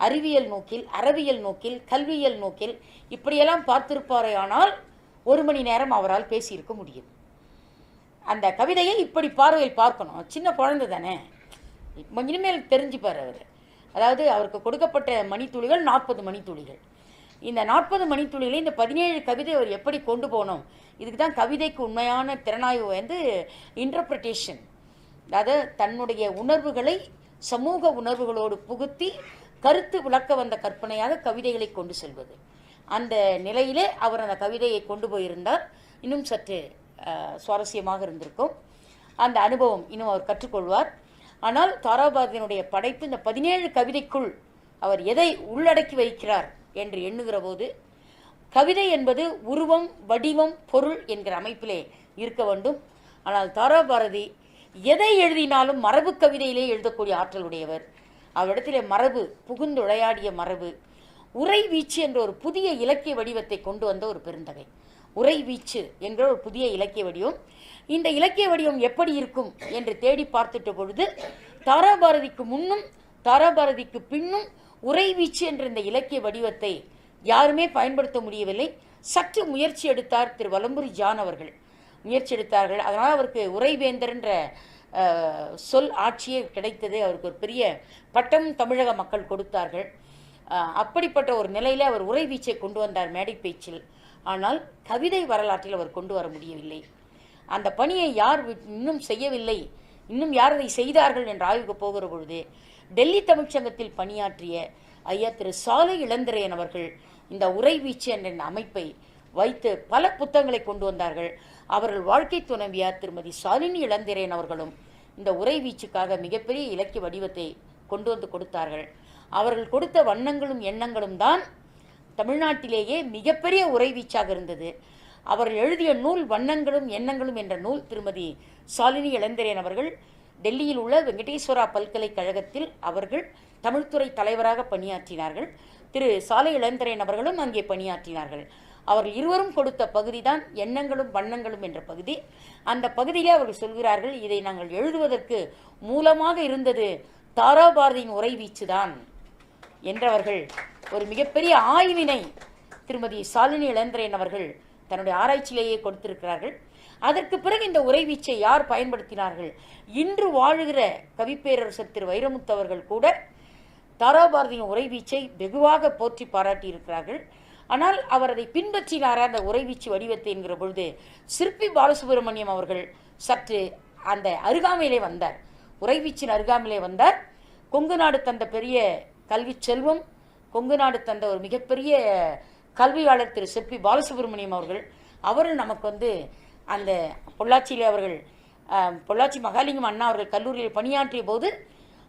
[SPEAKER 2] அறிவியல் நோக்கில், அறவியல் நோக்கில், கல்வியல் நோக்கில் இப்படியெல்லாம் பார்த்திருப்பாரே ஆனால் 1 மணி நேரம் அவரால் பேசியிருக்க முடியும். அந்த கவிதையை இப்படி பார்வையில் பார்க்கணும். சின்ன குழந்தை தானே, இனிமேல் தெரிஞ்சுப்பார் அவர். அதாவது அவருக்கு கொடுக்கப்பட்ட மணித்துளிகள் 40 மணித்துளிகள். இந்த 40 மணித்துளிகளை இந்த 17 கவிதை அவர் எப்படி கொண்டு போகணும், இதுக்கு தான் கவிதைக்கு உண்மையான திறனாய்வு இன்டர்பிரிட்டேஷன். அதாவது தன்னுடைய உணர்வுகளை சமூக உணர்வுகளோடு புகுத்தி கருத்து விளக்க வந்த கற்பனையாக கவிதைகளை கொண்டு செல்வது. அந்த நிலையிலே அவர் அந்த கவிதையை கொண்டு போயிருந்தார் இன்னும் சற்று சுவாரஸ்யமாக இருந்திருக்கும். அந்த அனுபவம் இன்னும் அவர் கற்றுக்கொள்வார். ஆனால் தாராபாரதியினுடைய படைப்பு இந்த 17 கவிதைக்குள் அவர் எதை உள்ளடக்கி வைக்கிறார் என்று எண்ணுகிற போது, கவிதை என்பது உருவம், வடிவம், பொருள் என்கிற அமைப்பிலே இருக்க வேண்டும். ஆனால் தாராபாரதி எதை எழுதினாலும் மரபு கவிதையிலே எழுதக்கூடிய ஆற்றலுடையவர். அவரிடத்திலே மரபு, புகுந்துழையாடிய மரபு, உரை வீச்சு என்ற ஒரு புதிய இலக்கிய வடிவத்தை கொண்டு வந்த ஒரு பெருந்தகை. உரை வீச்சு என்கிற ஒரு புதிய இலக்கிய வடிவம். இந்த இலக்கிய வடிவம் எப்படி இருக்கும் என்று தேடி பார்த்துட்ட பொழுது, தாராபாரதிக்கு முன்னும் தாராபாரதிக்கு பின்னும் உரை வீச்சு என்ற இந்த இலக்கிய வடிவத்தை யாருமே பயன்படுத்த முடியவில்லை. சற்று முயற்சி எடுத்தார் திரு வலம்புரி ஜான் அவர்கள், முயற்சி எடுத்தார்கள். அதனால் அவருக்கு உரைவேந்தர் என்ற சொல் ஆட்சியே கிடைத்தது. அவருக்கு ஒரு பெரிய பட்டம் தமிழக மக்கள் கொடுத்தார்கள். அப்படிப்பட்ட ஒரு நிலையில் அவர் உரை வீச்சை கொண்டு வந்தார் மேடை பேச்சில். ஆனால் கவிதை வரலாற்றில் அவர் கொண்டு வர முடியவில்லை. அந்த பணியை யார் இன்னும் செய்யவில்லை, இன்னும் யார் அதை செய்தார்கள் என்று ஆய்வுக்கு போகிற பொழுது, டெல்லி தமிழ்ச்சங்கத்தில் பணியாற்றிய ஐயா திரு சாலை இளந்திரையன் அவர்கள் இந்த உரை வீச்சு என்ற அமைப்பை வைத்து பல புத்தகங்களை கொண்டு வந்தார்கள். அவர்கள் வாழ்க்கை துணைவியார் திருமதி சாலினி இளந்திரையன் அவர்களும் இந்த உரை வீச்சுக்காக மிகப்பெரிய இலக்கிய வடிவத்தை கொண்டு வந்து கொடுத்தார்கள். அவர்கள் கொடுத்த வண்ணங்களும் எண்ணங்களும் தான் தமிழ்நாட்டிலேயே மிகப்பெரிய உரை வீச்சாக இருந்தது. அவர்கள் எழுதிய நூல் வண்ணங்களும் எண்ணங்களும் என்ற நூல் திருமதி சாலினி இளந்திரையன் அவர்கள் டெல்லியில் உள்ள வெங்கடேஸ்வரா பல்கலைக்கழகத்தில் அவர்கள் தமிழ்துறை தலைவராக பணியாற்றினார்கள். திரு சாலை இளந்திரையன் அவர்களும் அங்கே பணியாற்றினார்கள். அவர்கள் இருவரும் கொடுத்த பகுதி தான் எண்ணங்களும் வண்ணங்களும் என்ற பகுதி. அந்த பகுதியிலே அவர்கள் சொல்கிறார்கள், இதை நாங்கள் எழுதுவதற்கு மூலமாக இருந்தது தாராபாரதியின் உரை வீச்சுதான் என்றவர்கள் ஒரு மிகப்பெரிய ஆய்வினை திருமதி சாலினி இளந்திரையன் அவர்கள் தன்னுடைய ஆராய்ச்சியிலேயே கொடுத்திருக்கிறார்கள். அதற்கு பிறகு இந்த உரை வீச்சை யார் பயன்படுத்தினார்கள்? இன்று வாழுகிற கவிப்பேரரசர் திரு வைரமுத்து அவர்கள் கூட தாராபாரதியின் உரை வீச்சை வெகுவாக போற்றி பாராட்டி இருக்கிறார்கள். ஆனால் அவர் அதை பின்பற்றினாரா அந்த உரை வீச்சு வடிவத்தை என்கிற பொழுது, சிற்பி பாலசுப்ரமணியம் அவர்கள் சற்று அந்த அருகாமையிலே வந்தார், உரை வீச்சின் அருகாமையிலே வந்தார். கொங்கு நாடு தந்த பெரிய கல்வி செல்வம், கொங்கு நாடு தந்த ஒரு மிகப்பெரிய கல்வியாளர் திரு சிற்பி பாலசுப்ரமணியம் அவர்கள் நமக்கு அந்த பொள்ளாச்சியில் அவர்கள் பொள்ளாச்சி மகாலிங்கம் அண்ணா அவர்கள் கல்லூரியில் பணியாற்றிய போது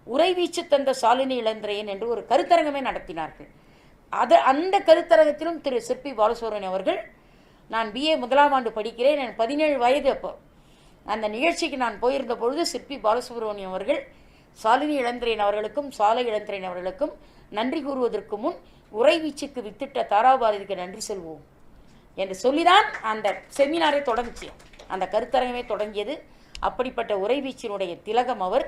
[SPEAKER 2] உரை வீச்சு தந்த சாலினி இளந்திரையன் என்று ஒரு கருத்தரங்கமே நடத்தினார்கள். அந்த கருத்தரங்கத்திலும் திரு சிற்பி பாலசுப்ரமணியம் அவர்கள், நான் BA முதலாம் ஆண்டு படிக்கிறேன், நான் 17 வயது. அப்போ அந்த நிகழ்ச்சிக்கு நான் போயிருந்த பொழுது சிற்பி பாலசுப்ரமணியம் அவர்கள் சாலினி இளந்திரையன் அவர்களுக்கும் சாலை இளந்திரையன் அவர்களுக்கும் நன்றி கூறுவதற்கு முன் உரை வீச்சுக்கு வித்திட்ட தாராபாரதிக்கு நன்றி சொல்வோம் என்று சொல்லிதான் அந்த செமினாரை தொடங்குச்சு, அந்த கருத்தரங்கமே தொடங்கியது. அப்படிப்பட்ட உரை வீச்சினுடைய திலகம் அவர்.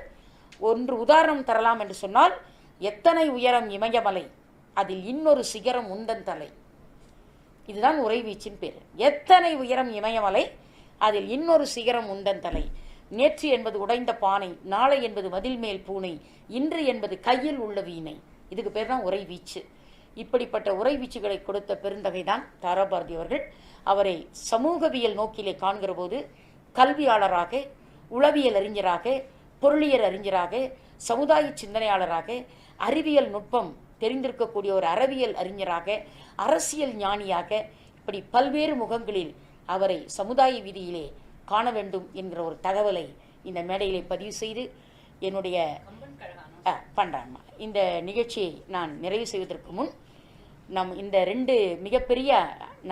[SPEAKER 2] ஒன்று உதாரணம் தரலாம் என்று சொன்னால், எத்தனை உயரம் இமயமலை, அதில் இன்னொரு சிகரம் உந்தன் தலை. இதுதான் உரை வீச்சின் பேர். எத்தனை உயரம் இமயமலை, அதில் இன்னொரு சிகரம் உந்தன் தலை. நேற்று என்பது உடைந்த பானை, நாளை என்பது மதில் மேல் பூனை, இன்று என்பது கையில் உள்ள வீணை. இதுக்கு பேர் தான் உரை வீச்சு. இப்படிப்பட்ட உரை வீச்சுகளை கொடுத்த பெருந்தகை தான் தாராபாரதி அவர்கள். அவரை சமூகவியல் நோக்கிலே காண்கிற போது கல்வியாளராக, உளவியல் அறிஞராக, பொருளியல் அறிஞராக, சமுதாய சிந்தனையாளராக, அறிவியல் நுட்பம் தெரிந்திருக்கக்கூடிய ஒரு அறிவியல் அறிஞராக, அரசியல் ஞானியாக, இப்படி பல்வேறு முகங்களில் அவரை சமுதாய வீதியிலே காண வேண்டும் என்கிற ஒரு தகவலை இந்த மேடையிலே பதிவு செய்து என்னுடைய இந்த நிகழ்ச்சியை நான் நிறைவு செய்வதற்கு முன் இந்த 2 மிகப்பெரிய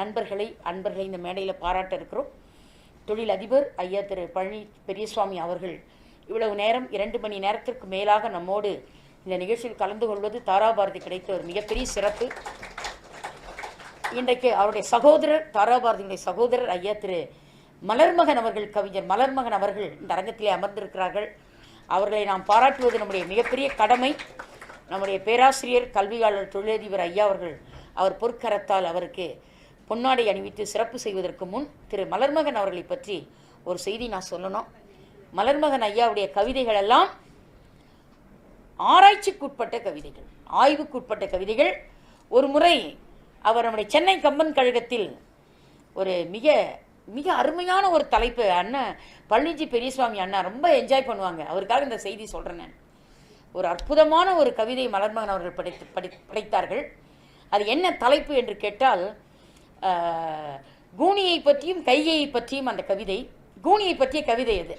[SPEAKER 2] அன்பர்களை இந்த மேடையில் பாராட்ட இருக்கிறோம். தொழில் அதிபர் ஐயா திரு பழனி பெரியசுவாமி அவர்கள் இவ்வளவு நேரம் 2 மணி நேரத்திற்கு மேலாக நம்மோடு இந்த நிகழ்ச்சியில் கலந்து கொள்வது தாராபாரதி கிடைத்த ஒரு மிகப்பெரிய சிறப்பு. இன்றைக்கு அவருடைய சகோதரர், தாராபாரதியுடைய சகோதரர் ஐயா திரு மலர்மகன் அவர்கள், கவிஞர் மலர்மகன் அவர்கள் இந்த அரங்கத்திலே அமர்ந்திருக்கிறார்கள். அவர்களை நாம் பாராட்டுவது நம்முடைய மிகப்பெரிய கடமை. நம்முடைய பேராசிரியர், கல்வியாளர், தொழிலதிபர் ஐயா அவர்கள் அவர் பொற்கரத்தால் அவருக்கு பொன்னாடை அணிவித்து சிறப்பு செய்வதற்கு முன் திரு மலர்மகன் அவர்களை பற்றி ஒரு செய்தி நான் சொல்லணும். மலர்மகன் ஐயாவுடைய கவிதைகள் எல்லாம் ஆராய்ச்சிக்குட்பட்ட கவிதைகள், ஆய்வுக்குட்பட்ட கவிதைகள். ஒரு முறை அவர் நம்முடைய சென்னை கம்பன் கழகத்தில் ஒரு மிக மிக அருமையான ஒரு தலைப்பு, அண்ணன் பழனிஜி பெரியசுவாமி அண்ணா ரொம்ப என்ஜாய் பண்ணுவாங்க, அவருக்காக இந்த செய்தி சொல்கிறேன் நான். ஒரு அற்புதமான ஒரு கவிதை மலர்மகன் அவர்கள் படைத்தார்கள். அது என்ன தலைப்பு என்று கேட்டால், கூனியை பற்றியும் கைகையை பற்றியும் அந்த கவிதை. கூனியை பற்றிய கவிதை அது.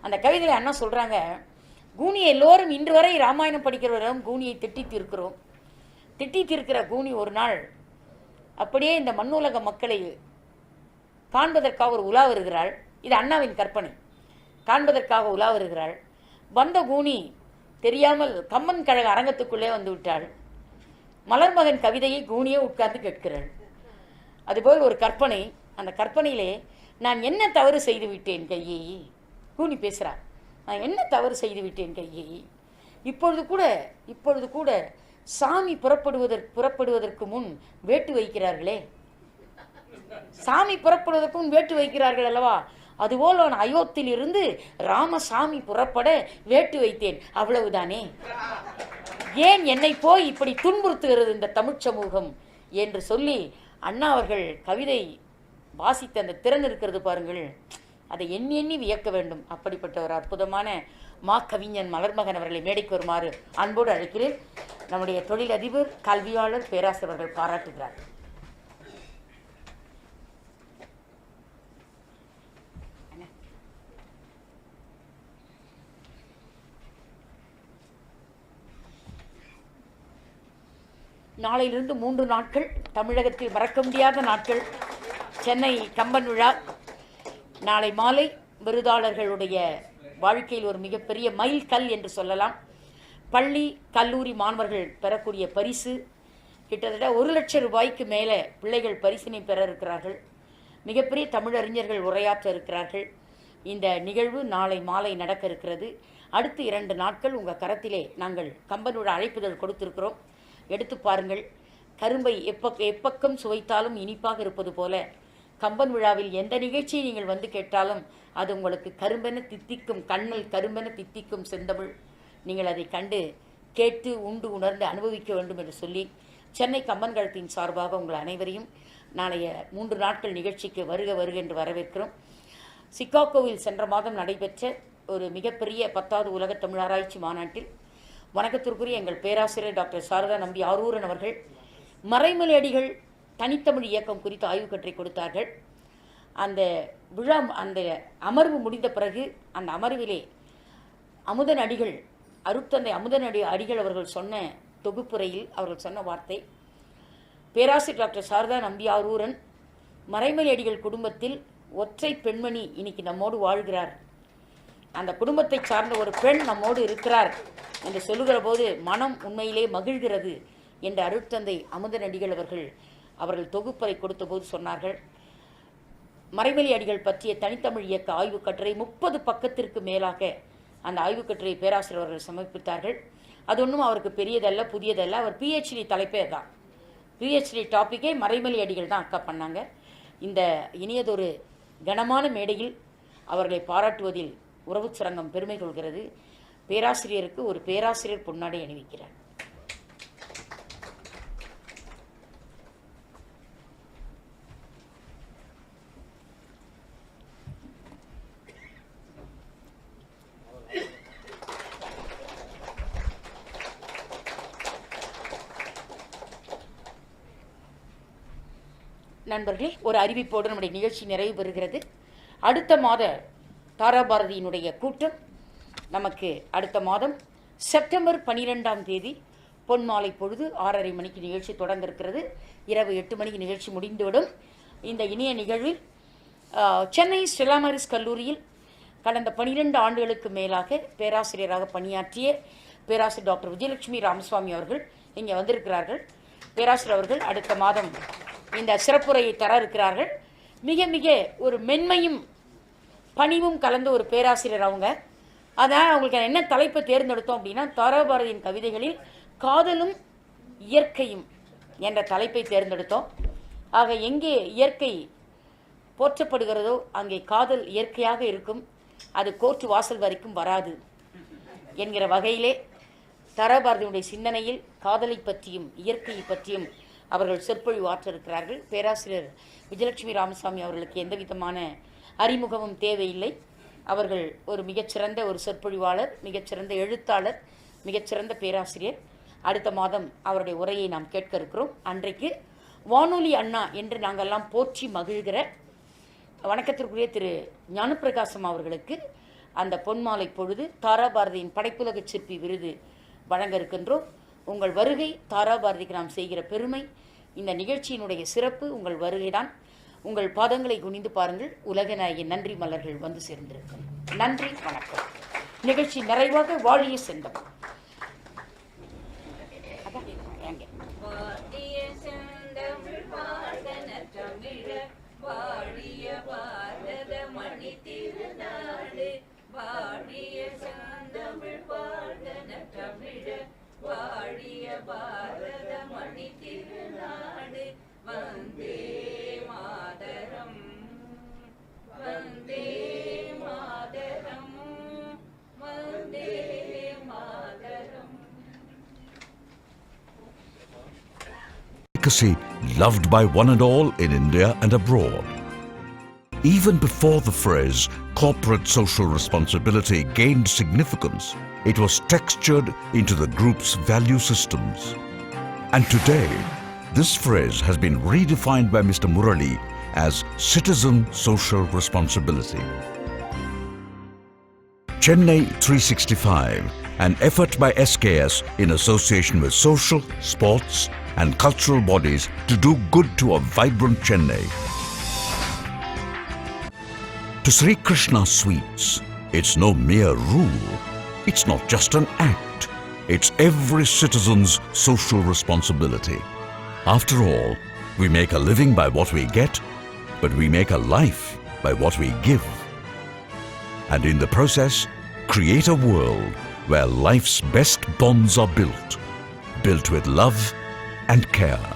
[SPEAKER 2] அந்த கவிதையில் அண்ணா சொல்கிறாங்க, கூனியை எல்லோரும் இன்று வரை ராமாயணம் படிக்கிறவரும் கூனியை திட்டித்திருக்கிறோம். திட்டித்திருக்கிற கூனி ஒரு நாள் அப்படியே இந்த மண்ணுலக மக்களை காண்பதற்காக ஒரு உலா வருகிறாள். இது அண்ணாவின் கற்பனை. காண்பதற்காக உலா வருகிறாள். வந்த கூனி தெரியாமல் கம்மன் கழக அரங்கத்துக்குள்ளே வந்து விட்டாள். மலர்மகன் கவிதையை கூனியே உட்கார்ந்து கேட்கிறாள். அதுபோல் ஒரு கற்பனை. அந்த கற்பனையிலே நான் என்ன தவறு செய்து விட்டேன் கையை, கூனி பேசுகிறார், நான் என்ன தவறு செய்து விட்டேன் கையை, இப்பொழுது கூட சாமி புறப்படுவதற்கு முன் வேட்டு வைக்கிறார்களே, சாமி புறப்படுவதற்கு முன் வேட்டு வைக்கிறார்கள் அல்லவா, அதுபோல் நான் அயோத்தியில் இருந்து ராமசாமி புறப்பட வேட்டு வைத்தேன், அவ்வளவுதானே, ஏன் என்னை போய் இப்படி துன்புறுத்துகிறது இந்த தமிழ் சமூகம் என்று சொல்லி அண்ணா அவர்கள் கவிதை வாசித்த அந்த திறன் இருக்கிறது பாருங்கள், அதை எண்ணி எண்ணி வியக்க வேண்டும். அப்படிப்பட்ட ஒரு அற்புதமான மா கவிஞன் மலர்மகன் அவர்களை மேடைக்கு வருமாறு அன்போடு அழைக்கிறேன். நம்முடைய தொழிலதிபர் கல்வியாளர் பேராசிரியர் அவர்கள் பாராட்டுகிறார். நாளையிலிருந்து 3 நாட்கள் தமிழகத்தில் மறக்க முடியாத நாட்கள். சென்னை கம்பன் விழா நாளை மாலை விருதாளர்களுடைய வாழ்க்கையில் ஒரு மிகப்பெரிய மைல் கல் என்று சொல்லலாம். பள்ளி கல்லூரி மாணவர்கள் பெறக்கூடிய பரிசு கிட்டத்தட்ட 1 லட்சம் ரூபாய்க்கு மேலே பிள்ளைகள் பரிசினை பெற இருக்கிறார்கள். மிகப்பெரிய தமிழறிஞர்கள் உரையாற்ற இருக்கிறார்கள். இந்த நிகழ்வு நாளை மாலை நடக்க இருக்கிறது. அடுத்து 2 நாட்கள் உங்கள் கரத்திலே நாங்கள் கம்பன் விழா அழைப்புதல் கொடுத்திருக்கிறோம். எடுத்து பாருங்கள். கரும்பை எப்பக்கம் சுவைத்தாலும் இனிப்பாக இருப்பது போல கம்பன் விழாவில் எந்த நிகழ்ச்சியை நீங்கள் வந்து கேட்டாலும் அது உங்களுக்கு கரும்பென தித்திக்கும், கண்ணல் கரும்பென தித்திக்கும் செந்தமிழ். நீங்கள் அதை கண்டு கேட்டு உண்டு உணர்ந்து அனுபவிக்க வேண்டும் என்று சொல்லி சென்னை கம்பன் கழகத்தின் சார்பாக உங்கள் அனைவரையும் நாளைய 3 நாட்கள் நிகழ்ச்சிக்கு வருக என்று வரவேற்கிறோம். சிகாகோவில் சென்ற மாதம் நடைபெற்ற ஒரு மிகப்பெரிய 10வது உலக தமிழாராய்ச்சி மாநாட்டில் வணக்கத்திற்குரிய எங்கள் பேராசிரியர் டாக்டர் சாரதா நம்பி ஆரூரன் அவர்கள் மறைமலையடிகள் தனித்தமிழ் இயக்கம் குறித்து ஆய்வு கட்டுரை கொடுத்தார்கள். அந்த விழா அந்த அமர்வு முடிந்த பிறகு அந்த அமர்விலே அமுதன் அடிகள் அருட்தந்தை அமுதன் அடிகள் அவர்கள் சொன்ன தொகுப்புரையில் அவர்கள் சொன்ன வார்த்தை, பேராசிரியர் டாக்டர் சாரதா நம்பி ஆரூரன் மறைமலையடிகள் குடும்பத்தில் ஒற்றை பெண்மணி இன்னைக்கு நம்மோடு வாழ்கிறார், அந்த குடும்பத்தை சார்ந்த ஒரு பெண் நம்மோடு இருக்கிறார் என்று சொல்லுகிற போது மனம் உண்மையிலே மகிழ்கிறது என்று அருட்தந்தை அமுதன் அடிகள் அவர்கள் தொகுப்பறை கொடுத்த போது சொன்னார்கள். மறைமலை அடிகள் பற்றிய தனித்தமிழ் இயக்க ஆய்வு கட்டுரை 30 பக்கத்திற்கு மேலாக அந்த ஆய்வு கட்டுரையை பேராசிரியர் அவர்கள் சமர்ப்பித்தார்கள். அது ஒன்றும் அவருக்கு பெரியதல்ல, புதியதல்ல. அவர் PhD தலைப்பே தான், PhD டாப்பிக்கே மறைமலை அடிகள் தான் அக்கா பண்ணாங்க. இந்த இனியதொரு கனமான மேடையில் அவர்களை பாராட்டுவதில் உறவு சுரங்கம் பெருமை கொள்கிறது. பேராசிரியருக்கு ஒரு பேராசிரியர் பொன்னாடை அணிவிக்கிறார். நண்பர்களே, ஒரு அறிவிப்போடு நம்முடைய நிகழ்ச்சி நிறைவு பெறுகிறது. அடுத்த மாத தாராபாரதியினுடைய கூட்டம் நமக்கு அடுத்த மாதம் செப்டம்பர் 12ஆம் தேதி பொன்மாலை பொழுது 6:30 மணிக்கு நிகழ்ச்சி தொடங்க இருக்கிறது. இரவு 8 மணிக்கு நிகழ்ச்சி முடிந்துவிடும். இந்த இனிய நிகழ்வில் சென்னை ஸ்டெல்லா மேரிஸ் கல்லூரியில் கடந்த 12 ஆண்டுகளுக்கு மேலாக பேராசிரியராக பணியாற்றிய பேராசிரியர் டாக்டர் விஜயலட்சுமி ராமசுவாமி அவர்கள் இங்கே வந்திருக்கிறார்கள். பேராசிரியர் அவர்கள் அடுத்த மாதம் இந்த சிறப்புரையை தர இருக்கிறார்கள். மிக மிக ஒரு மென்மையும் பணிவும் கலந்த ஒரு பேராசிரியர் அவங்க. அதான் அவங்களுக்கு என்ன தலைப்பை தேர்ந்தெடுத்தோம் அப்படின்னா, தாராபாரதியின் கவிதைகளில் காதலும் இயற்கையும் என்ற தலைப்பை தேர்ந்தெடுத்தோம். ஆக எங்கே இயற்கை போற்றப்படுகிறதோ அங்கே காதல் இயற்கையாக இருக்கும், அது கோர்ட்டு வாசல் வரைக்கும் வராது என்கிற வகையிலே தாராபாரதியுடைய சிந்தனையில் காதலை பற்றியும் இயற்கையை பற்றியும் அவர்கள் சொற்பொழிவு ஆற்ற இருக்கிறார்கள். பேராசிரியர் விஜயலட்சுமி ராமசாமி அவர்களுக்கு எந்த விதமான அறிமுகமும் தேவையில்லை. அவர்கள் ஒரு மிகச்சிறந்த ஒரு சொற்பொழிவாளர், மிகச்சிறந்த எழுத்தாளர், மிகச்சிறந்த பேராசிரியர். அடுத்த மாதம் அவருடைய உரையை நாம் கேட்க இருக்கிறோம். அன்றைக்கு வானொலி அண்ணா என்று நாங்கள்லாம் போற்றி மகிழ்கிற வணக்கத்திற்குரிய திரு ஞானப்பிரகாசம் அவர்களுக்கு அந்த பொன்மாலை பொழுது தாராபாரதியின் படைப்புலக சிற்பி விருது வழங்க இருக்கின்றோம். உங்கள் வருகை தாராபாரதிக்கு நாம் செய்கிற பெருமை. இந்த நிகழ்ச்சியினுடைய சிறப்பு உங்கள் வருகைதான். உங்கள் பாதங்களை குனிந்து பாருங்கள். உலகநாயகி நன்றி மலர்கள் வந்து சேர்ந்திருக்கும். நன்றி, வணக்கம். நிகழ்ச்சி நிறைவாக வாழிய செந்தமிழ்.
[SPEAKER 8] வாழிய பாரத மணி திருநாடு, வாழிய செந்தமிழ் பாடன தமிழ, வாழிய பாரத மணி திருநாடு. Vande Mataram, Vande Mataram, Vande Mataram.
[SPEAKER 1] Loved by one and all in India and abroad. Even before the phrase corporate social responsibility gained significance, it was textured into the group's value systems. And today, this phrase has been redefined by Mr. Murali as citizen social responsibility. Chennai 365, an effort by SKS in association with social, sports and cultural bodies to do good to a vibrant Chennai. To Sri Krishna Sweets, it's no mere rule. It's not just an act. It's every citizen's social responsibility. After all, we make a living by what we get, but we make a life by what we give. And in the process, create a world where life's best bonds are built with love and care.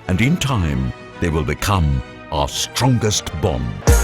[SPEAKER 1] And in time, they will become our strongest bond.